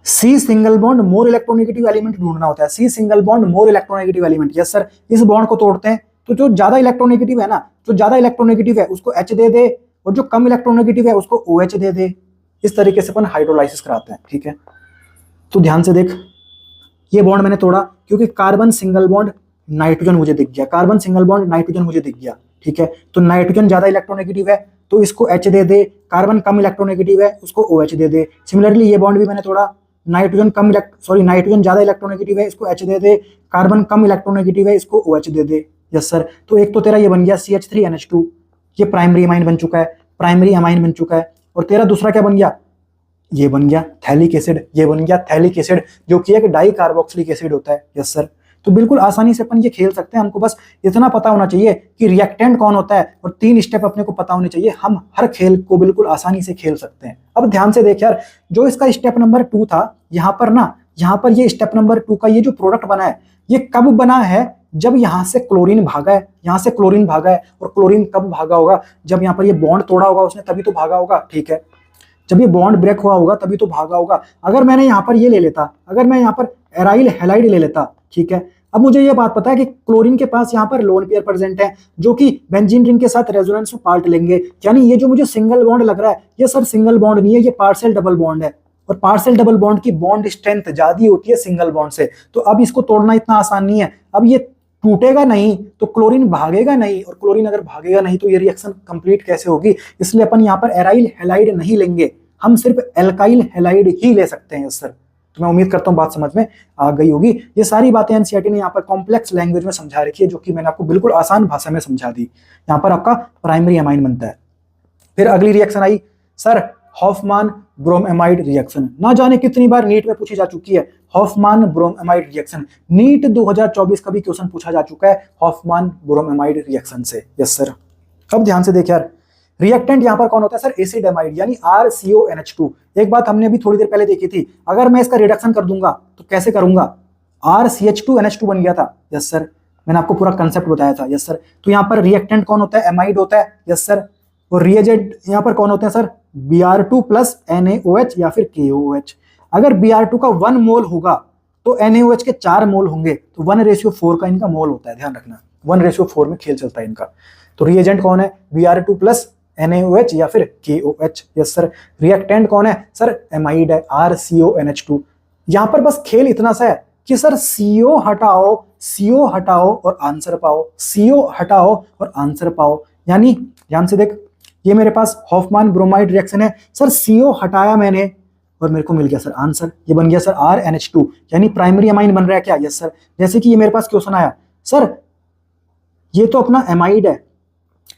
C single bond more electronegative element ढूंढना होता है, C single bond more electronegative element, yes sir. इस बॉन्ड को तोड़ते हैं, तो जो ज्यादा इलेक्ट्रोनेगेटिव है ना, जो ज्यादा इलेक्ट्रोनेगेटिव है उसको H दे दे, और जो कम इलेक्ट्रोनेगेटिव है उसको OH दे दे। इस तरीके से अपन हाइड्रोलाइसिस कराते हैं, ठीक है। तो ध्यान से देख, ये बॉन्ड मैंने तोड़ा क्योंकि कार्बन सिंगल बॉन्ड नाइट्रोजन मुझे दिख गया, कार्बन सिंगल बॉन्ड नाइट्रोजन मुझे दिख गया, ठीक है। तो नाइट्रोजन ज्यादा इलेक्ट्रोनेगेटिव है तो इसको H दे दे, कार्बन कम इलेक्ट्रोनेगेटिव है उसको OH दे दे। सिमिलरली ये बॉन्ड भी मैंने तोड़ा, नाइट्रोजन ज्यादा इलेक्ट्रोनेगेटिव है इसको H दे दे, कार्बन कम इलेक्ट्रोनेगेटिव है इसको OH दे दे, यस सर। तो एक तो तेरा ये बन गया CH3NH2, ये प्राइमरी अमाइन बन चुका है, प्राइमरी अमाइन बन चुका है। और तेरा दूसरा क्या बन गया? ये बन गया थैलिक एसिड, ये बन गया थैलिक एसिड, जो कि एक डाई कार्बोक्सिलिक एसिड होता है, यस सर। तो बिल्कुल आसानी से अपन ये खेल सकते हैं, हमको बस इतना पता होना चाहिए कि रिएक्टेंट कौन होता है और 3 स्टेप अपने को पता होने चाहिए, हम हर खेल को बिल्कुल आसानी से खेल सकते हैं। अब ध्यान से देख यार, जो इसका स्टेप नंबर 2 था, यहाँ पर ये स्टेप नंबर 2 का ये जो प्रोडक्ट बना है, ये कब बना है? जब यहाँ से क्लोरीन भागा है, यहाँ से क्लोरीन भागा है। और क्लोरीन कब भागा होगा? जब यहाँ पर ये बॉन्ड तोड़ा होगा उसने, तभी तो भागा होगा, ठीक है। जब ये बॉन्ड ब्रेक हुआ होगा तभी तो भागा होगा। अगर मैंने यहाँ पर ये ले लेता, अगर मैं यहाँ पर एराइल हैलाइड ले लेता, ठीक है। अब मुझे ये बात पता है कि क्लोरीन के पास यहाँ पर लोन पेयर प्रेजेंट है, जो कि बेंजीन रिंग के साथ रेजोनेंस में पार्ट लेंगे, यानी ये जो मुझे सिंगल बॉन्ड लग रहा है, ये सर सिंगल बॉन्ड नहीं है, ये पार्शियल डबल बॉन्ड है। और पार्शियल डबल बॉन्ड की बॉन्ड स्ट्रेंथ ज्यादा होती है सिंगल बॉन्ड से, तो अब इसको तोड़ना इतना आसान नहीं है। अब ये टूटेगा नहीं तो क्लोरीन भागेगा नहीं, और क्लोरीन अगर भागेगा नहीं तो ये रिएक्शन कंप्लीट कैसे होगी? इसलिए अपन यहाँ पर एराइल हैलाइड नहीं लेंगे, हम सिर्फ एल्काइल हैलाइड ही ले सकते हैं, सर। तो मैं उम्मीद करता हूँ बात समझ में आ गई होगी। ये सारी बातें एनसीईआरटी ने यहाँ पर कॉम्प्लेक्स लैंग्वेज में समझा रखी है, जो कि मैंने आपको बिल्कुल आसान भाषा में समझा दी। यहाँ पर आपका प्राइमरी अमाइन बनता है। फिर अगली रिएक्शन आई सर हॉफमान ब्रोमएमाइड रिएक्शन, ना जाने कितनी बार नीट में पूछी जा चुकी है हॉफमान ब्रोमएमाइड रिएक्शन। नीट 2024 का भी क्वेश्चन पूछा जा चुका है हॉफमान ब्रोमएमाइड रिएक्शन से, यस सर। अब ध्यान से देख यार, रिएक्टेंट यहां पर कौन होता है सर? एसिड एमाइड यानी RCONH2। एक बात हमने अभी थोड़ी देर पहले देखी थी, अगर मैं इसका रिडक्शन कर दूंगा तो कैसे करूंगा? RCH2NH2 बन गया था, यस सर। मैंने आपको पूरा कंसेप्ट बताया था, यस सर। तो यहां पर रिएक्टेंट कौन होता है? एमाइड होता है, यस सर। और रिएजेंट यहां पर कौन होते हैं सर? Br2 प्लस NaOH या फिर KOH। अगर Br2 का 1 मोल होगा तो NaOH के 4 मोल होंगे, तो 1:4 का इनका मोल होता है, ध्यान रखना 1:4 में खेल चलता है इनका। तो रिएजेंट कौन है? Br2 प्लस NaOH या फिर KOH, यस सर। रिएक्टेंट कौन है सर? एमाइड है, RCONH2। यहां पर बस खेल इतना सा है कि सर CO हटाओ और आंसर पाओ, CO हटाओ और आंसर पाओ। यानी ध्यान से देख, ये मेरे पास हॉफमान ब्रोमाइड रिएक्शन है सर, CO हटाया मैंने और मेरे को मिल गया सर आंसर, ये बन गया सर RNH2, यानी प्राइमरी अमाइन बन रहा है क्या? Yes sir. जैसे कि ये मेरे पास क्वेश्चन आया सर, ये तो अपना एमाइड है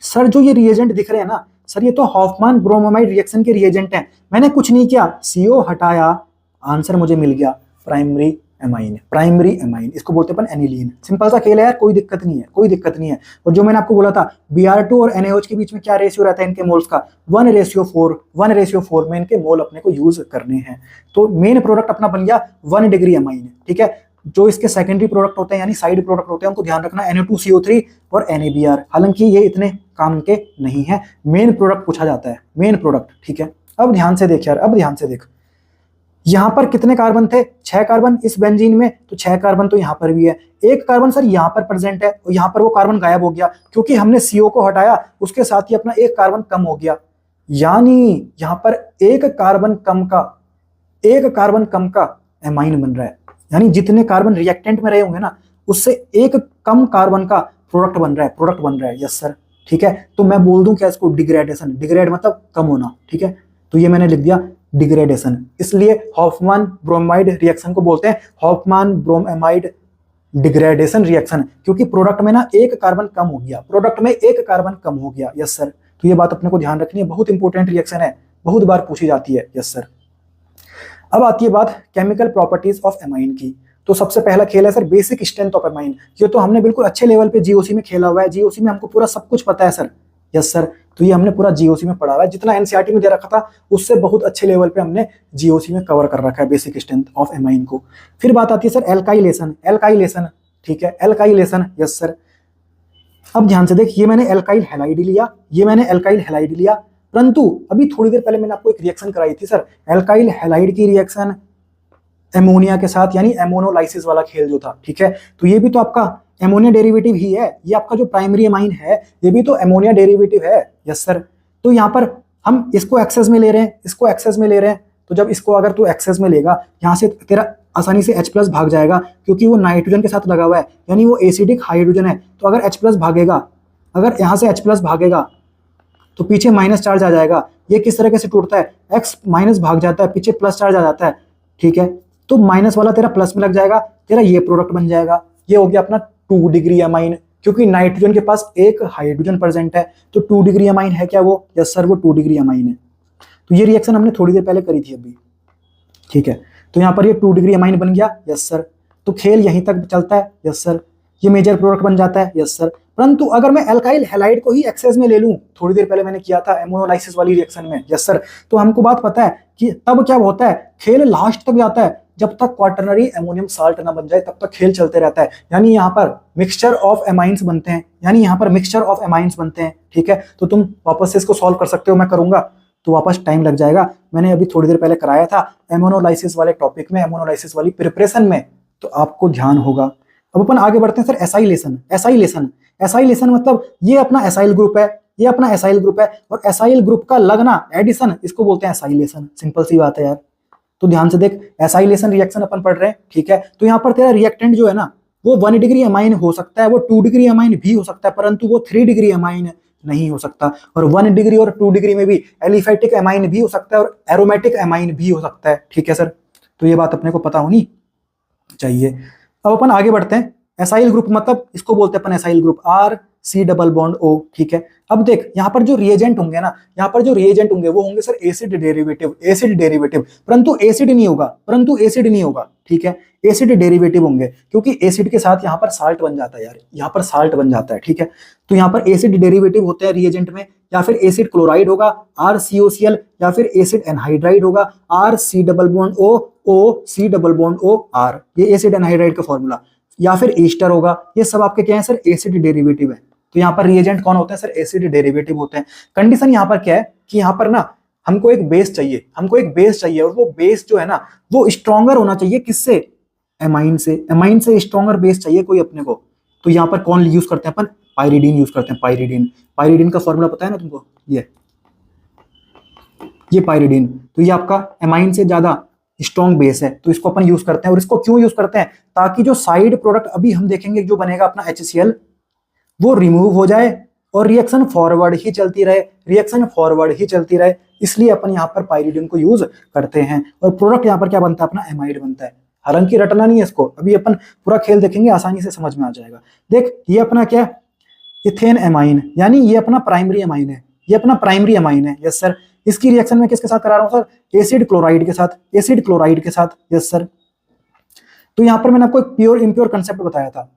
सर, जो ये रिएजेंट दिख रहे हैं ना सर, ये तो हॉफमान ब्रोमाइड रिएक्शन के रिएजेंट हैं, मैंने कुछ नहीं किया, CO हटाया, आंसर मुझे मिल गया प्राइमरी एमाइन। प्राइमरी एमाइन इसको बोलते हैं अपन एनिलीन। सिंपल सा खेल है यार, कोई दिक्कत नहीं है, कोई दिक्कत नहीं है। और जो मैंने आपको बोला था Br2 और NaOH के बीच में क्या रेशियो रहता है इनके मोल्स का? 1:4, 1:4 में इनके मोल अपने को यूज करने हैं। तो मेन प्रोडक्ट अपना बन गया 1 डिग्री अमाइन, ठीक है। जो इसके सेकेंडरी प्रोडक्ट होते हैं यानी साइड प्रोडक्ट होते हैं, उनको ध्यान रखना NO2CO3 और NaBr। हालांकि ये इतने काम के नहीं है, मेन प्रोडक्ट पूछा जाता है, मेन प्रोडक्ट, ठीक है। अब ध्यान से देख यार, अब ध्यान से देख, यहां पर कितने कार्बन थे? 6 कार्बन इस बेंजीन में, तो 6 कार्बन तो यहां पर भी है। एक कार्बन सर यहां पर प्रेजेंट है और यहां पर वो कार्बन गायब हो गया क्योंकि हमने CO को हटाया, उसके साथ ही अपना एक कार्बन कम हो गया। यानी यहां पर एक कार्बन कम का एमाइन बन रहा है, यानी जितने कार्बन रिएक्टेंट में रहे होंगे ना, उससे एक कम कार्बन का प्रोडक्ट बन रहा है, यस सर, ठीक है। तो मैं बोल दूं क्या इसको? डिग्रेडेशन। डिग्रेड मतलब कम होना, ठीक है। तो ये मैंने लिख दिया डिग्रेडेशन। इसलिए हॉफमान ब्रोमाइड रिएक्शन को बोलते हैं हॉफमान ब्रोमएमाइड डिग्रेडेशन रिएक्शन, क्योंकि प्रोडक्ट में ना एक कार्बन कम हो गया, प्रोडक्ट में एक कार्बन कम हो गया। यस सर, तो ये बात अपने को ध्यान रखनी है, बहुत इंपॉर्टेंट रिएक्शन है, बहुत बार पूछी जाती है। Yes sir. अब आती है बात केमिकल प्रॉपर्टीज ऑफ एमाइन की। तो सबसे पहला खेल है sir basic strength of amine. ये तो हमने बिल्कुल अच्छे लेवल पे जीओसी में खेला हुआ है, जीओसी में हमको पूरा सब कुछ पता है सर। यस सर, तो ये हमने पूरा जीओसी में पढ़ा हुआ है, जितना एनसीईआरटी में दे रखा था उससे बहुत अच्छे लेवल पे हमने जीओसी में कवर कर रखा है बेसिक स्ट्रेंथ ऑफ एमाइन को। फिर बात आती है सर एल्काइलेशन, एल्काइलेशन, ठीक है, एल्काइलेशन। यस सर, अब ध्यान से देख, ये मैंने एल्काइल हैलाइड लिया, ये मैंने एल्काइल हैलाइड लिया, परंतु अभी थोड़ी देर पहले मैंने आपको एक रिएक्शन कराई थी सर, एल्काइल हैलाइड की रिएक्शन एमोनिया के साथ, यानी एमोनोलाइसिस वाला खेल जो था, ठीक है। तो ये भी तो आपका एमोनिया डेरिवेटिव ही है, ये आपका जो प्राइमरी एमाइन है ये भी तो एमोनिया डेरिवेटिव है। यस सर, तो यहाँ पर हम इसको एक्सेस में ले रहे हैं, इसको एक्सेस में ले रहे हैं, तो जब इसको अगर तू एक्सेस में लेगा, यहाँ से तेरा आसानी से H प्लस भाग जाएगा, क्योंकि वो नाइट्रोजन के साथ लगा हुआ है, यानी वो एसिडिक हाइड्रोजन है। तो अगर H प्लस भागेगा, अगर यहाँ से H प्लस भागेगा तो पीछे माइनस चार्ज आ जाएगा। ये किस तरीके से टूटता है, X माइनस भाग जाता है, पीछे प्लस चार्ज आ जाता है, ठीक है। तो माइनस वाला तेरा प्लस में लग जाएगा, तेरा ये प्रोडक्ट बन जाएगा। ये हो गया अपना 2 डिग्री अमाइन, क्योंकि नाइट्रोजन के पास एक हाइड्रोजन प्रेजेंट है, तो 2 डिग्री अमाइन है क्या वो? यस सर, वो 2 डिग्री अमाइन है। तो ये रिएक्शन हमने थोड़ी देर पहले करी थी अभी, ठीक है। तो यहाँ पर ये 2 डिग्री अमाइन बन गया। यस सर, तो खेल यहीं तक चलता है। यस सर, ये मेजर प्रोडक्ट बन जाता है। यस सर, परंतु अगर मैं एल्काइल हैलाइड को ही एक्सेस में ले लूं, थोड़ी देर पहले मैंने किया था एमोनोलाइसिस वाली रिएक्शन में, यस सर, तो हमको बात पता है कि तब क्या होता है, खेल लास्ट तक जाता है, जब तक क्वाटरनरी एमोनियम साल्ट ना बन जाए तब तक खेल चलते रहता है। यानी यहाँ पर मिक्सचर ऑफ एमाइंस बनते हैं, यानी यहाँ पर मिक्सचर ऑफ एमाइंस बनते हैं, ठीक है। तो तुम वापस से इसको सॉल्व कर सकते हो, मैं करूंगा तो वापस टाइम लग जाएगा। मैंने अभी थोड़ी देर पहले कराया था एमोनोलाइसिस वाले टॉपिक में, एमोनोलाइसिस वाली प्रिपरेशन में, तो आपको ध्यान होगा। अब अपन आगे बढ़ते हैं सर एसाइलेशन। एसाइलेशन, एसाइलेशन मतलब ये अपना एसाइल ग्रुप है, ये अपना एसाइल ग्रुप है, और एसाइल ग्रुप का लगना एडिशन, इसको बोलते हैं एसाइलेशन। सिंपल सी बात है यार। तो ध्यान से देख, एसाइलेशन रिएक्शन अपन पढ़ रहे हैं, ठीक है। तो यहाँ पर तेरा रिएक्टेंट जो है ना, वो 1 डिग्री अमाइन हो सकता है, वो 2 डिग्री अमाइन भी हो सकता है, परंतु वो 3 डिग्री अमाइन नहीं हो सकता। और 1 डिग्री और 2 डिग्री में भी एलिफेटिक एमाइन भी हो सकता है और एरोमेटिक एमाइन भी हो सकता है, ठीक है सर। तो ये बात अपने को पता होनी चाहिए। अब अपन आगे बढ़ते हैं। एसाइल ग्रुप मतलब इसको बोलते हैं अपन acyl group, R C double bond O, ठीक है। अब देख यहाँ पर जो रिएजेंट होंगे ना, यहाँ पर जो रिएजेंट होंगे वो होंगे sir acid derivative, acid derivative, परंतु एसिड नहीं होगा, परंतु एसिड नहीं होगा, ठीक है। एसिड डेरिवेटिव होंगे, क्योंकि एसिड के साथ यहाँ पर साल्ट बन जाता है यार, यहाँ पर साल्ट बन जाता है, ठीक है। तो यहाँ पर एसिड डेरिवेटिव होते हैं रिएजेंट में, या फिर एसिड क्लोराइड होगा RCOCl, या फिर एसिड एनहाइड्राइड होगा RC double bond O, OC double bond O R, ये एसिड एनहाइड्राइड का फॉर्मूला, या फिर ईस्टर होगा। ये सब आपके क्या है सर, एसिड डेरिवेटिव है। तो यहाँ पर रिएजेंट कौन होते हैं सर, एसिड डेरिवेटिव होते हैं। कंडीशन यहाँ पर क्या है कि यहाँ पर ना हमको एक बेस चाहिए, हमको एक बेस चाहिए, और वो बेस जो है ना वो स्ट्रॉन्गर होना चाहिए, किससे, एमाइन से। एमाइन से स्ट्रॉन्गर बेस चाहिए कोई अपने को। तो यहाँ पर कौन यूज करते हैं अपन, पाइरिडीन यूज करते हैं, पाइरिडीन। पाइरिडीन का फॉर्मूला पता है ना तुमको, ये पाइरिडीन। तो ये आपका एमाइन से ज्यादा स्ट्रॉन्ग बेस है, तो इसको अपन यूज करते हैं। और इसको क्यों यूज करते हैं, ताकि जो साइड प्रोडक्ट अभी हम देखेंगे जो बनेगा अपना HCl, वो रिमूव हो जाए और रिएक्शन फॉरवर्ड ही चलती रहे, रिएक्शन फॉरवर्ड ही चलती रहे। इसलिए अपन यहाँ पर पाइरिडिन को यूज करते हैं, और प्रोडक्ट यहाँ पर क्या बनता है, अपना एमाइड बनता है। हालांकि रटना नहीं है इसको, अभी अपन पूरा खेल देखेंगे, आसानी से समझ में आ जाएगा। देख ये अपना क्या, इथेन एमाइन, यानी ये अपना प्राइमरी एमाइन है, ये अपना प्राइमरी एमाइन है। यस सर, इसकी रिएक्शन में किसके साथ करा रहा हूं सर, एसिड क्लोराइड के साथ, एसिड क्लोराइड के साथ। यस सर, तो यहां पर मैंने आपको एक प्योर इंप्योर कंसेप्ट बताया था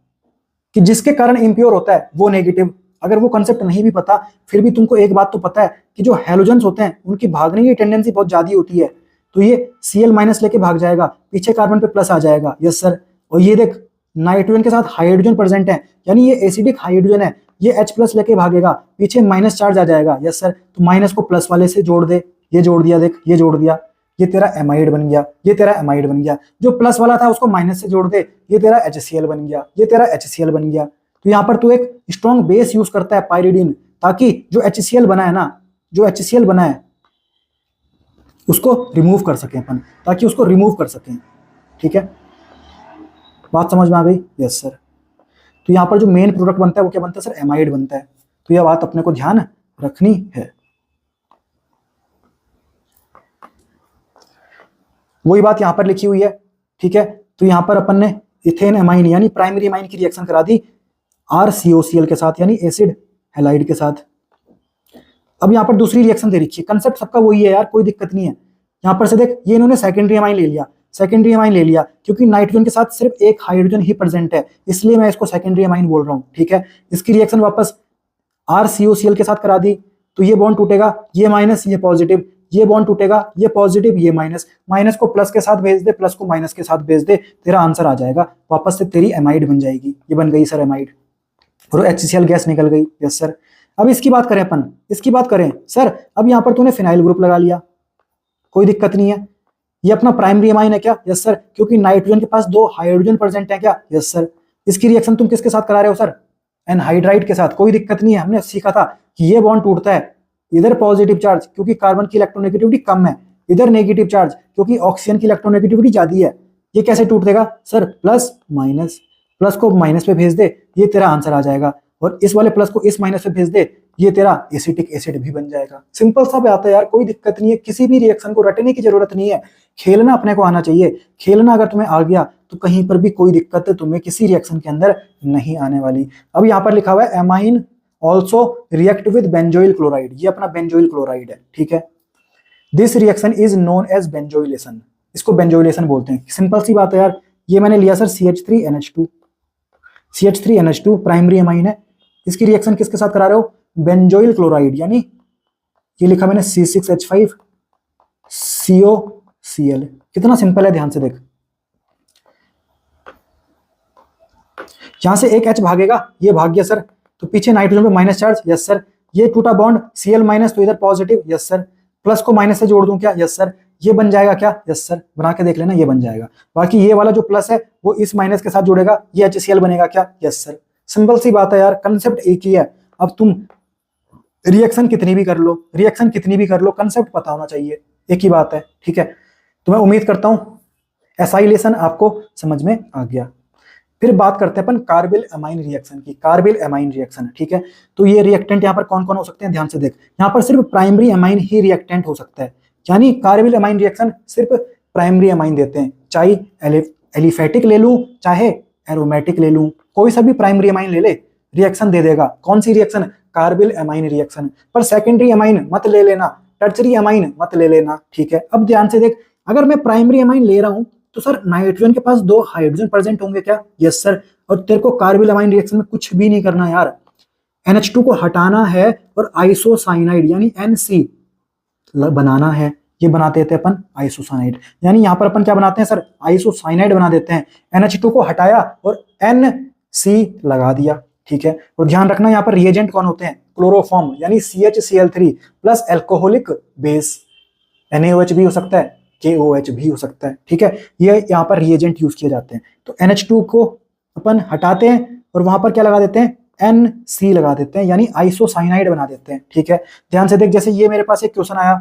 कि जिसके कारण इंप्योर होता है वो नेगेटिव। अगर वो कंसेप्ट नहीं भी पता, फिर भी तुमको एक बात तो पता है कि जो हैलोजेंस होते हैं उनकी भागने की टेंडेंसी बहुत ज्यादा होती है। तो ये Cl माइनस लेके भाग जाएगा, पीछे कार्बन पे प्लस आ जाएगा। यस सर, और ये देख नाइट्रोजन के साथ हाइड्रोजन प्रेजेंट है, यानी ये एसिडिक हाइड्रोजन है, ये H प्लस लेके भागेगा, पीछे माइनस चार्ज आ जाएगा। यस सर, तो माइनस को प्लस वाले से जोड़ दे, ये जोड़ दिया, देख ये जोड़ दिया, ये तेरा एमाइड बन गया, ये तेरा एमाइड बन गया। जो प्लस वाला था उसको माइनस से जोड़ दे, ये तेरा HCl बन गया, ये तेरा HCl बन गया। तो यहाँ पर तू एक स्ट्रॉन्ग बेस यूज करता है पाइरिडीन, ताकि जो HCl बना है ना, जो HCl बना है उसको रिमूव कर सकें अपन, ताकि उसको रिमूव कर सकें, ठीक है। बात समझ में आ गई? Yes sir. तो यहाँ पर जो मेन प्रोडक्ट बनता है वो क्या बनता है सर, एमाइड बनता है। तो यह बात अपने को ध्यान रखनी है। वही बात यहाँ पर लिखी हुई है, ठीक है। तो यहाँ पर अपन ने इथेन अमाइन यानी प्राइमरी अमाइन की रिएक्शन करा दी RCOCl के साथ यानी एसिड हैलाइड के साथ। अब यहाँ पर दूसरी रिएक्शन दे रखी है, कंसेप्ट सबका वही है यार, कोई दिक्कत नहीं है। यहाँ पर से देख, ये इन्होंने सेकेंडरी अमाइन ले लिया, सेकेंडरी अमाइन ले लिया क्योंकि नाइट्रोजन के साथ सिर्फ एक हाइड्रोजन ही प्रेजेंट है, इसलिए मैं इसको सेकेंडरी अमाइन बोल रहा हूँ, ठीक है। इसकी रिएक्शन वापस RCOCl के साथ करा दी, तो ये बॉन्ड टूटेगा, ये माइनस ये पॉजिटिव, ये बॉन्ड टूटेगा, ये पॉजिटिव ये माइनस, माइनस को प्लस के साथ भेज दे, प्लस को माइनस के साथ भेज दे, तेरा आंसर आ जाएगा, वापस से तेरी एमाइड बन जाएगी। ये बन गई सर एमाइड, और HCl गैस निकल गई। Yes sir. अब इसकी बात करें अपन, इसकी बात करें सर, अब यहाँ पर तूने फिनाइल ग्रुप लगा लिया, कोई दिक्कत नहीं है, ये अपना प्राइमरी अमाइन है क्या? यस सर, क्योंकि नाइट्रोजन के पास 2 हाइड्रोजन प्रेजेंट है क्या? Yes sir. इसकी रिएक्शन तुम किसके साथ करा रहे हो सर? एनहाइड्राइड के साथ, कोई दिक्कत नहीं है। हमने सीखा था कि ये बॉन्ड टूटता है, इधर पॉजिटिव चार्ज क्योंकि कार्बन की इलेक्ट्रोनेगेटिविटी कम है, इधर नेगेटिव चार्ज क्योंकि ऑक्सीजन की इलेक्ट्रोनेगेटिविटी ज्यादा है। ये कैसे टूटेगा सर? प्लस माइनस, प्लस को माइनस पे भेज दे, ये तेरा आंसर आ जाएगा, और इस वाले प्लस को इस माइनस पे भेज दे, ये तेरा एसिटिक एसिड भी बन जाएगा। सिंपल सा बात है यार, कोई दिक्कत नहीं है, किसी भी रिएक्शन को रटने की जरूरत नहीं है, खेलना अपने को आना चाहिए। खेलना अगर तुम्हें आ गया तो कहीं पर भी कोई दिक्कत तुम्हें किसी रिएक्शन के अंदर नहीं आने वाली। अब यहाँ पर लिखा हुआ है amine also react with benzoyl chloride, ये अपना बेंजोइल क्लोराइड है, ठीक है। This reaction is known as benzoylation, इसको बेंजोइलेशन बोलते हैं। सिंपल सी बात है यार, ये मैंने लिया sir CH3NH2, CH3NH2 primary amine है, इसकी रिएक्शन किसके साथ करा रहे हो? बेंजोइल क्लोराइड, यानी ये लिखा मैंने C6H5COCl। कितना सिंपल है, ध्यान से देख, यहां से एक H भागेगा, ये भाग गया सर, तो पीछे नाइट्रोजन पे माइनस चार्ज, यस सर। ये टूटा बॉन्ड Cl माइनस, तो इधर पॉजिटिव, यस सर। प्लस को माइनस से जोड़ दूं क्या? Yes sir. ये बन जाएगा क्या? यस सर, बना के देख लेना, ये बन जाएगा। बाकी ये वाला जो प्लस है वो इस माइनस के साथ जुड़ेगा, ये HCl बनेगा क्या? Yes sir. सिंपल सी बात है यार, कंसेप्ट एक ही है। अब तुम रिएक्शन कितनी भी कर लो, रिएक्शन कितनी भी कर लो, कंसेप्ट पता होना चाहिए, एक ही बात है, ठीक है। तो मैं उम्मीद करता हूं एसाइलेशन आपको समझ में आ गया। फिर बात करते हैं अपन कार्बिल अमाइन रिएक्शन की, कार्बिल अमाइन रिएक्शन, ठीक है। तो ये रिएक्टेंट यहाँ पर कौन कौन हो सकते हैं, ध्यान से देख, यहाँ पर सिर्फ प्राइमरी अमाइन ही रिएक्टेंट हो सकता है, यानी कार्बिल अमाइन रिएक्शन सिर्फ प्राइमरी अमाइन देते हैं, चाहे एलिफेटिक ले लूं चाहे एरोमेटिक ले लूं, कोई सा भी प्राइमरी अमाइन ले ले, रिएक्शन दे देगा। कौन सी रिएक्शन? Carbyl amine reaction. पर सेकेंडरी अमाइन मत ले लेना, टर्चरी अमाइन मत ले लेना, ठीक है। अब ध्यान से देख, अगर मैं प्राइमरी अमाइन ले रहा हूं तो सर नाइट्रोजन के पास 2 हाइड्रोजन प्रेजेंट होंगे क्या? Yes sir. और तेरे को कार्बिल अमाइन रिएक्शन में कुछ भी नहीं करना यार, NH2 को हटाना है और आइसोसाइनाइड यानी NC बनाना है। ये बनाते थे अपन आइसोसाइनाइड, यानी यहाँ पर अपन क्या बनाते हैं सर? आइसोसाइनाइड बना देते हैं। NH2 को हटाया और NC लगा दिया, ठीक है। और ध्यान रखना यहाँ पर रिएजेंट कौन होते हैं? क्लोरोफॉर्म, यानी CHCl3 plus alcoholic base, NaOH भी हो सकता है, KOH भी हो सकता है, ठीक है। ये यहाँ पर रिएजेंट यूज किए जाते हैं। तो NH2 को अपन हटाते हैं और वहां पर क्या लगा देते हैं? NC लगा देते हैं, यानी आइसोसाइनाइड बना देते हैं, ठीक है। ध्यान से देख, जैसे ये मेरे पास एक क्वेश्चन आया,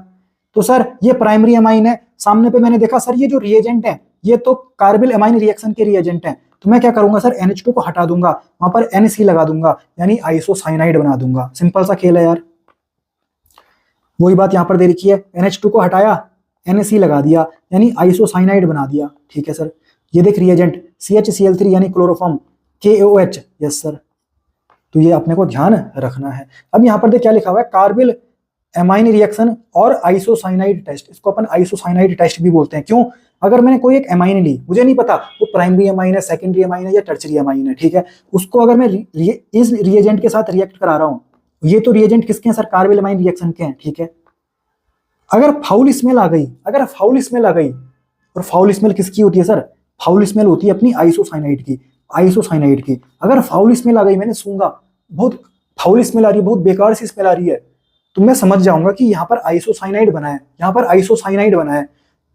तो सर ये प्राइमरी अमाइन है, सामने पे मैंने देखा सर ये जो रिएजेंट है ये तो कार्बिल अमाइन रिएक्शन के रिएजेंट हैं, तो मैं क्या करूंगा सर? NH2 को हटा दूंगा, वहां पर NC लगा दूंगा, यानी आइसोसाइनाइड बना दूंगा। सिंपल सा खेल है यार, वही बात यहाँ पर दे रखी है, NH2 को हटाया, NC लगा दिया, यानी आइसोसाइनाइड बना दिया, ठीक है सर। ये देख रिएजेंट CHCl3 यानी क्लोरोफॉर्म, KOH, यस सर। तो ये अपने को ध्यान रखना है। अब यहाँ पर देख क्या लिखा हुआ है? कार्बिल एमाइन रिएक्शन और आइसोसाइनाइड टेस्ट, इसको अपन आइसोसाइनाइड टेस्ट भी बोलते हैं। क्यों? अगर मैंने कोई एक एमाइन ली, मुझे नहीं पता वो प्राइमरी एमाइन है, सेकेंडरी एमाइन है या टर्चरी एमाइन है, ठीक है, उसको अगर मैं इस रिएजेंट के साथ रिएक्ट करा रहा हूं, ये तो रिएजेंट किसके हैं सर? कार्बिल एमाइन रिएक्शन के हैं, ठीक है। अगर फाउल स्मेल आ गई, अगर फाउल स्मेल आ गई, और फाउल स्मेल किसकी होती है सर? फाउल स्मेल होती है अपनी आइसोसाइनाइड की, आइसोसाइनाइड की। अगर फाउल स्मेल आ गई, मैंने सूंघा, बहुत फाउल स्मेल आ रही है, बहुत बेकार सी स्मेल आ रही है, तो मैं समझ जाऊंगा कि यहाँ पर आइसोसाइनाइड बना है, यहाँ पर आइसोसाइनाइड बना है।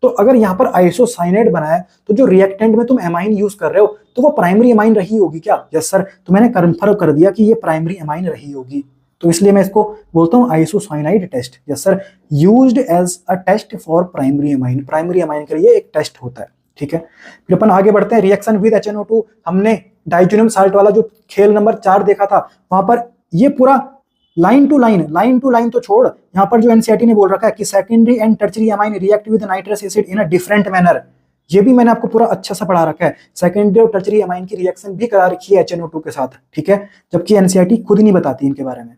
तो अगर यहाँ पर आइसोसाइनाइड बना है तो जो रिएक्टेंट में तुम एमाइन यूज कर रहे हो तो वो प्राइमरी एमाइन रही होगी क्या? Yes sir. तो मैंने कन्फर्म कर दिया कि ये प्राइमरी एमाइन रही होगी, तो इसलिए मैं इसको बोलता हूँ isocyanide test. Yes sir, used as a test for primary amine, primary amine के लिए एक टेस्ट होता है, ठीक है। फिर अपन आगे बढ़ते हैं, रिएक्शन विद HNO2। हमने डाइजोनियम साल्ट वाला जो खेल नंबर 4 देखा था, वहां पर ये पूरा लाइन टू लाइन तो छोड़, यहाँ पर जो एनसीईआरटी ने बोल रखा है कि secondary and tertiary amine react with nitrous acid in a different manner, ये भी मैंने आपको पूरा अच्छा सा पढ़ा रखा है। सेकेंडरी और टर्शरी अमाइन की रिएक्शन भी करा रखी है HNO2 के साथ, ठीक है, जबकि एनसीईआरटी खुद ही नहीं बताती इनके बारे में,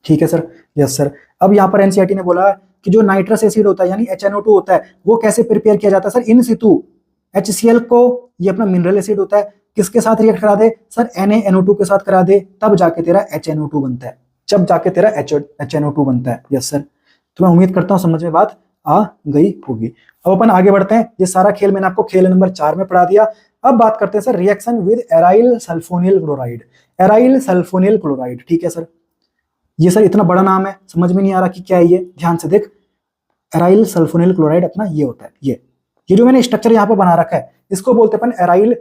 ठीक है सर। Yes sir. अब यहाँ पर एनसीईआरटी ने बोला कि जो नाइट्रस एसिड होता है यानी HNO2 होता है वो कैसे प्रिपेयर किया जाता है सर, इन सितु। HCl को, ये अपना मिनरल एसिड होता है, किसके साथ रिएक्ट करा दे सर, NaNO2 के साथ करा दे, तब जाके तेरा HNO2 बनता है, जब जाके तेरा HNO2 बनता है। Yes sir. तो मैं उम्मीद करता हूँ समझ में बात आ गई होगी। अब अपन आगे बढ़ते हैं। ये सारा खेल मैंने आपको खेल नंबर 4 में पढ़ा दिया। अब बात करते हैं sir reaction with aryl sulphonyl chloride. Aryl sulphonyl chloride, ठीक है सर। ये सर इतना बड़ा नाम है, समझ में नहीं आ रहा कि क्या है ये, ध्यान से देख। एराइल सल्फोनिल क्लोराइड अपना ये होता है, ये जो मैंने स्ट्रक्चर यहाँ पर बना रखा है इसको बोलते हैं अपन एराइल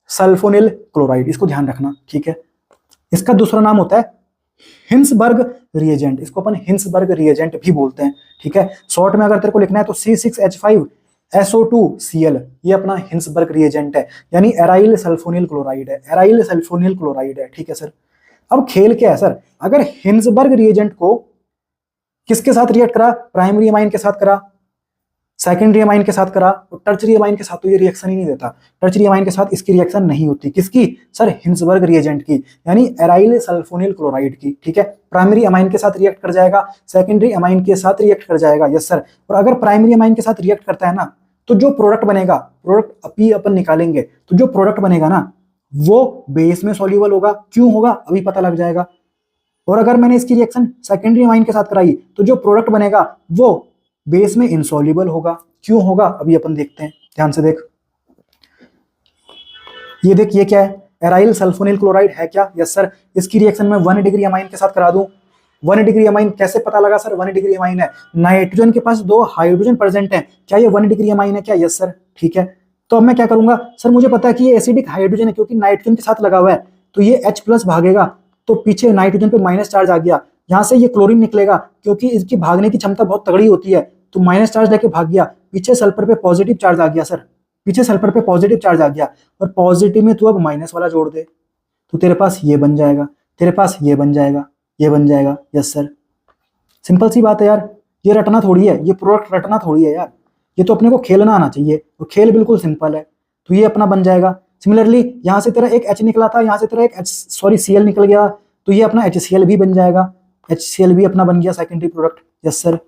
सल्फोनिल क्लोराइड, इसको ध्यान रखना, ठीक है। इसका दूसरा नाम होता है हिंसबर्ग रिएजेंट, इसको अपन हिंसबर्ग रिएजेंट भी बोलते हैं, ठीक है। शॉर्ट में अगर तेरे को लिखना है तो C6H5SO2Cl, ये अपना हिंसबर्ग रिएजेंट है, यानी एराइल सल्फोनिल क्लोराइड है, एराइल सल्फोनिल क्लोराइड है, ठीक है सर। अब खेल क्या है सर, अगर हिंसबर्ग रिएजेंट को किसके साथ रिएक्ट करा, प्राइमरी अमाइन के साथ करा, सेकेंडरी अमाइन के साथ करा, और टर्शरी अमाइन के साथ तो ये रिएक्शन ही नहीं देता। टर्शरी अमाइन के साथ इसकी रिएक्शन नहीं होती, किसकी सर, हिंसबर्ग रिएजेंट की, यानी एराइल सल्फोनिल क्लोराइड की, ठीक है। प्राइमरी अमाइन के साथ रिएक्ट कर जाएगा, सेकेंडरी अमाइन के साथ रिएक्ट कर जाएगा, यस सर। और अगर प्राइमरी अमाइन के साथ रिएक्ट करता है ना, तो जो प्रोडक्ट बनेगा, प्रोडक्ट अभी अपन निकालेंगे, तो जो प्रोडक्ट बनेगा ना वो बेस में सॉल्युबल होगा। क्यों होगा अभी पता लग जाएगा। और अगर मैंने इसकी रिएक्शन सेकेंडरी अमाइन के साथ कराई तो जो प्रोडक्ट बनेगा वो बेस में इनसॉल्युबल होगा। क्यों होगा अभी अपन देखते हैं, ध्यान से देख। ये देख, ये क्या है, एराइल सल्फोनिल क्लोराइड है क्या, यस सर। इसकी रिएक्शन में 1 डिग्री अमाइन के साथ करा दूं। 1 डिग्री अमाइन कैसे पता लगा सर, 1 डिग्री अमाइन है, नाइट्रोजन के पास 2 हाइड्रोजन प्रेजेंट है, क्या ये 1 डिग्री अमाइन है क्या, यस सर, ठीक है। तो अब मैं क्या करूंगा सर, मुझे पता है कि ये एसिडिक हाइड्रोजन है क्योंकि नाइट्रोजन के साथ लगा हुआ है, तो ये H+ भागेगा, तो पीछे नाइट्रोजन पे माइनस चार्ज आ गया, यहां से ये क्लोरीन निकलेगा क्योंकि इसकी भागने की क्षमता बहुत तगड़ी होती है, तो माइनस चार्ज लेके भाग गया, पीछे सल्फर पे पॉजिटिव चार्ज आ गया सर, पीछे सल्फर पे पॉजिटिव चार्ज आ गया, और पॉजिटिव में तू अब माइनस वाला जोड़ दे तो तेरे पास ये बन जाएगा, तेरे पास ये बन जाएगा, ये बन जाएगा, यस सर। सिंपल सी बात है यार, ये रटना थोड़ी है, ये प्रोडक्ट रटना थोड़ी है यार, ये तो अपने को खेलना आना चाहिए, और खेल बिल्कुल सिंपल है, तो ये अपना बन जाएगा। सिमिलरली यहाँ से तेरा एक H निकला था, यहाँ से तेरा एक Cl निकल गया, तो ये अपना HCl भी बन जाएगा, HCl भी अपना बन गया सेकेंडरी प्रोडक्ट, यस सर।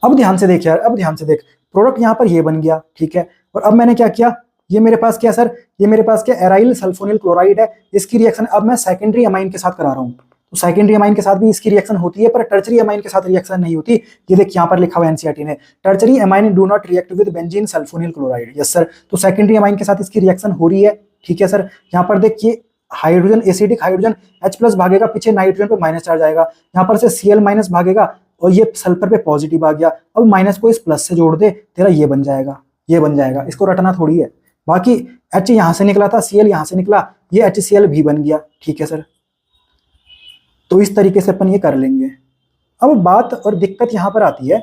अब ध्यान से देख यार, अब ध्यान से देख, प्रोडक्ट यहाँ पर ये बन गया, ठीक है। और अब मैंने क्या किया, ये मेरे पास क्या सर, ये मेरे पास क्या एराइल सल्फोनिल क्लोराइड है, इसकी रिएक्शन अब मैं सेकेंडरी अमाइन के साथ करा रहा हूँ, तो सेकेंडरी अमाइन के साथ भी इसकी रिएक्शन होती है, पर टर्शरी अमाइन के साथ रिएक्शन नहीं होती। ये देख यहाँ पर लिखा हुआ एनसीईआरटी ने, tertiary amine do not react with benzene sulphonyl chloride, yes sir. तो सेकेंडरी अमाइन के साथ इसकी रिएक्शन हो रही है, ठीक है सर। यहाँ पर देखिए हाइड्रोजन, एसिडिक हाइड्रोजन H+ भागेगा, पीछे नाइट्रोजन पे माइनस चार्ज आएगा, यहाँ पर से Cl- भागेगा और ये सल्फर पे पॉजिटिव आ गया, अब माइनस को इस प्लस से जोड़ दे, तेरा ये बन जाएगा, ये बन जाएगा, इसको रटना थोड़ी है। बाकी H यहाँ से निकला था, Cl यहाँ से निकला, ये HCl भी बन गया, ठीक है सर। तो इस तरीके से अपन ये कर लेंगे। अब बात और दिक्कत यहाँ पर आती है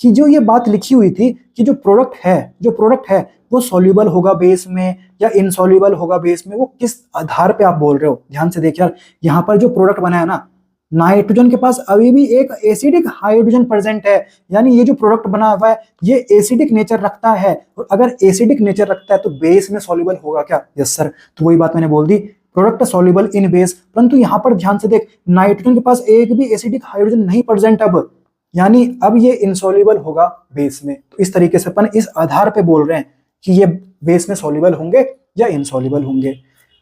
कि जो ये बात लिखी हुई थी कि जो प्रोडक्ट है वो सॉल्युबल होगा बेस में या इनसॉल्युबल होगा बेस में, वो किस आधार पे आप बोल रहे हो, ध्यान से देख यार। यहाँ पर जो प्रोडक्ट बना है ना, नाइट्रोजन के पास अभी भी एक एसिडिक हाइड्रोजन प्रेजेंट है, यानी ये जो प्रोडक्ट बना हुआ है ये एसिडिक नेचर रखता है, और अगर एसिडिक नेचर रखता है तो बेस में सॉल्युबल होगा क्या, यस सर। तो वही बात मैंने बोल दी, प्रोडक्ट सॉल्युबल इन बेस, परंतु यहाँ पर ध्यान से देख, नाइट्रोजन के पास एक भी एसिडिक हाइड्रोजन नहीं प्रेजेंट अब, यानी अब ये इनसॉल्युबल होगा बेस में। तो इस तरीके से अपन इस आधार पे बोल रहे हैं कि ये बेस में सॉल्युबल होंगे या इनसॉल्युबल होंगे।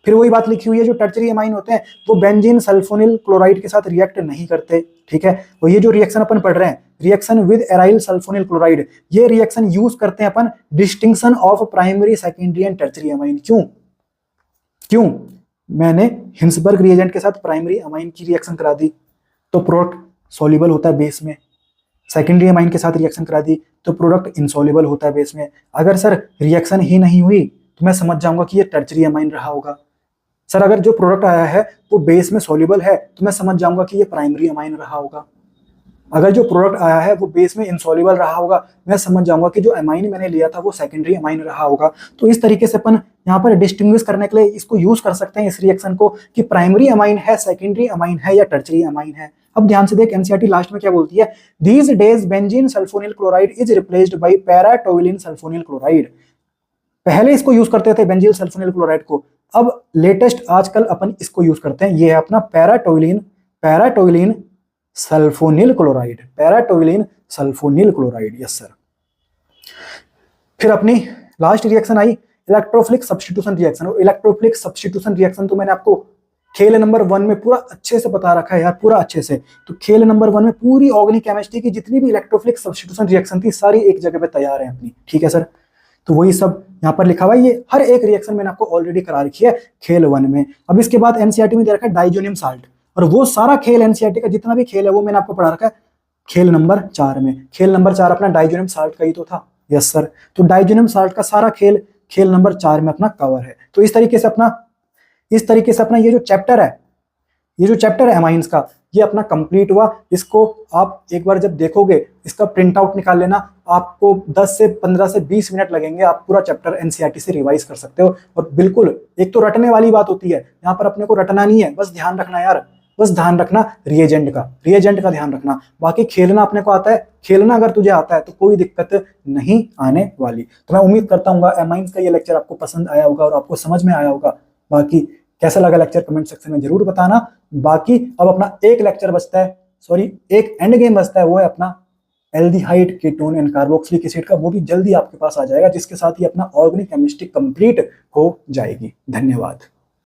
फिर वही बात लिखी हुई है, जो टर्शरी अमाइन होते हैं वो बेंजीन सल्फोनिल क्लोराइड के साथ रिएक्ट नहीं करते, ठीक है। और ये जो रिएक्शन अपन पढ़ रहे हैं, reaction with aryl sulphonyl chloride, ये रिएक्शन यूज करते हैं अपन distinction of primary, secondary and tertiary amine. क्यों मैंने हिंसबर्ग रिएजेंट के साथ प्राइमरी अमाइन की रिएक्शन करा दी तो प्रोडक्ट सॉल्युबल होता है बेस में, सेकेंडरी अमाइन के साथ रिएक्शन करा दी तो प्रोडक्ट इनसॉल्युबल होता है बेस में। अगर सर रिएक्शन ही नहीं हुई तो मैं समझ जाऊंगा कि ये टर्शरी अमाइन रहा होगा। सर अगर जो प्रोडक्ट आया है वो बेस में सॉल्युबल है तो मैं समझ जाऊंगा कि ये प्राइमरी अमाइन रहा होगा। अगर जो प्रोडक्ट आया है वो बेस में इनसॉल्युबल रहा होगा, मैं समझ जाऊंगा कि जो अमाइन मैंने लिया था वो सेकेंडरी अमाइन रहा होगा। तो इस तरीके से अपन यहाँ पर डिस्टिंग्विश करने के लिए इसको यूज कर सकते हैं, इस रिएक्शन को, कि प्राइमरी अमाइन है, सेकेंडरी अमाइन है या टर्शरी अमाइन है। अब ध्यान से देख, एनसीईआरटी लास्ट में क्या बोलती है, these days benzene sulphonyl chloride is replaced by paratoluene sulphonyl chloride. पहले इसको यूज करते थे बेंजीन सल्फोनिल क्लोराइड को, अब लेटेस्ट आजकल अपन इसको यूज करते हैं, ये है अपना paratoluene sulphonyl chloride, paratoluene sulphonyl chloride, yes sir. फिर अपनी लास्ट रिएक्शन आई इलेक्ट्रोफिलिक सब्स्टिट्यूशन रिएक्शन, और इलेक्ट्रोफिलिक सब्स्टिट्यूशन रिएक्शन तो मैंने आपको खेल नंबर 1 में पूरा अच्छे से बता रखा है यार, पूरा अच्छे से। तो खेल नंबर 1 में पूरी ऑर्गेनिक केमिस्ट्री की जितनी भी इलेक्ट्रोफिलिक सब्स्टिट्यूशन रिएक्शन थी सारी एक जगह पे तैयार है अपनी, ठीक है सर। तो वही सब यहाँ पर लिखा हुआ है, ये हर एक रिएक्शन मैंने आपको ऑलरेडी करा रखी है खेल 1 में। अब इसके बाद एनसीईआरटी में दे रखा है डाइजोनियम साल्ट, और वो सारा खेल एनसीईआरटी का जितना भी खेल है वो मैंने आपको पढ़ा रखा है खेल नंबर 4 में। खेल नंबर 4 अपना डाइजोनियम साल्ट का ही तो था, यस सर। तो डाइजोनियम साल्ट का सारा खेल नंबर 4 में अपना कवर है। तो इस तरीके से अपना ये जो चैप्टर है एमाइंस का, ये अपना कंप्लीट हुआ। इसको आप एक बार जब देखोगे, इसका प्रिंट आउट निकाल लेना, आपको 10 से 15 से 20 मिनट लगेंगे, आप पूरा चैप्टर एनसीईआरटी से रिवाइज कर सकते हो। और बिल्कुल एक तो रटने वाली बात होती है, यहाँ पर अपने को रटना नहीं है, बस ध्यान रखना यार, बस ध्यान रखना रिएजेंट का ध्यान रखना। बाकी खेलना अपने को आता है, खेलना अगर तुझे आता है तो कोई दिक्कत नहीं आने वाली। तो मैं उम्मीद करता हूँ एमाइंस का ये लेक्चर आपको पसंद आया होगा और आपको समझ में आया होगा। बाकी कैसा लगा लेक्चर कमेंट सेक्शन में जरूर बताना। बाकी अब अपना एक लेक्चर बचता है, एक एंड गेम बचता है, वो है अपना aldehyde ketone and carboxylic acid का। वो भी जल्दी आपके पास आ जाएगा, जिसके साथ ही अपना ऑर्गेनिक केमिस्ट्री कंप्लीट हो जाएगी। धन्यवाद।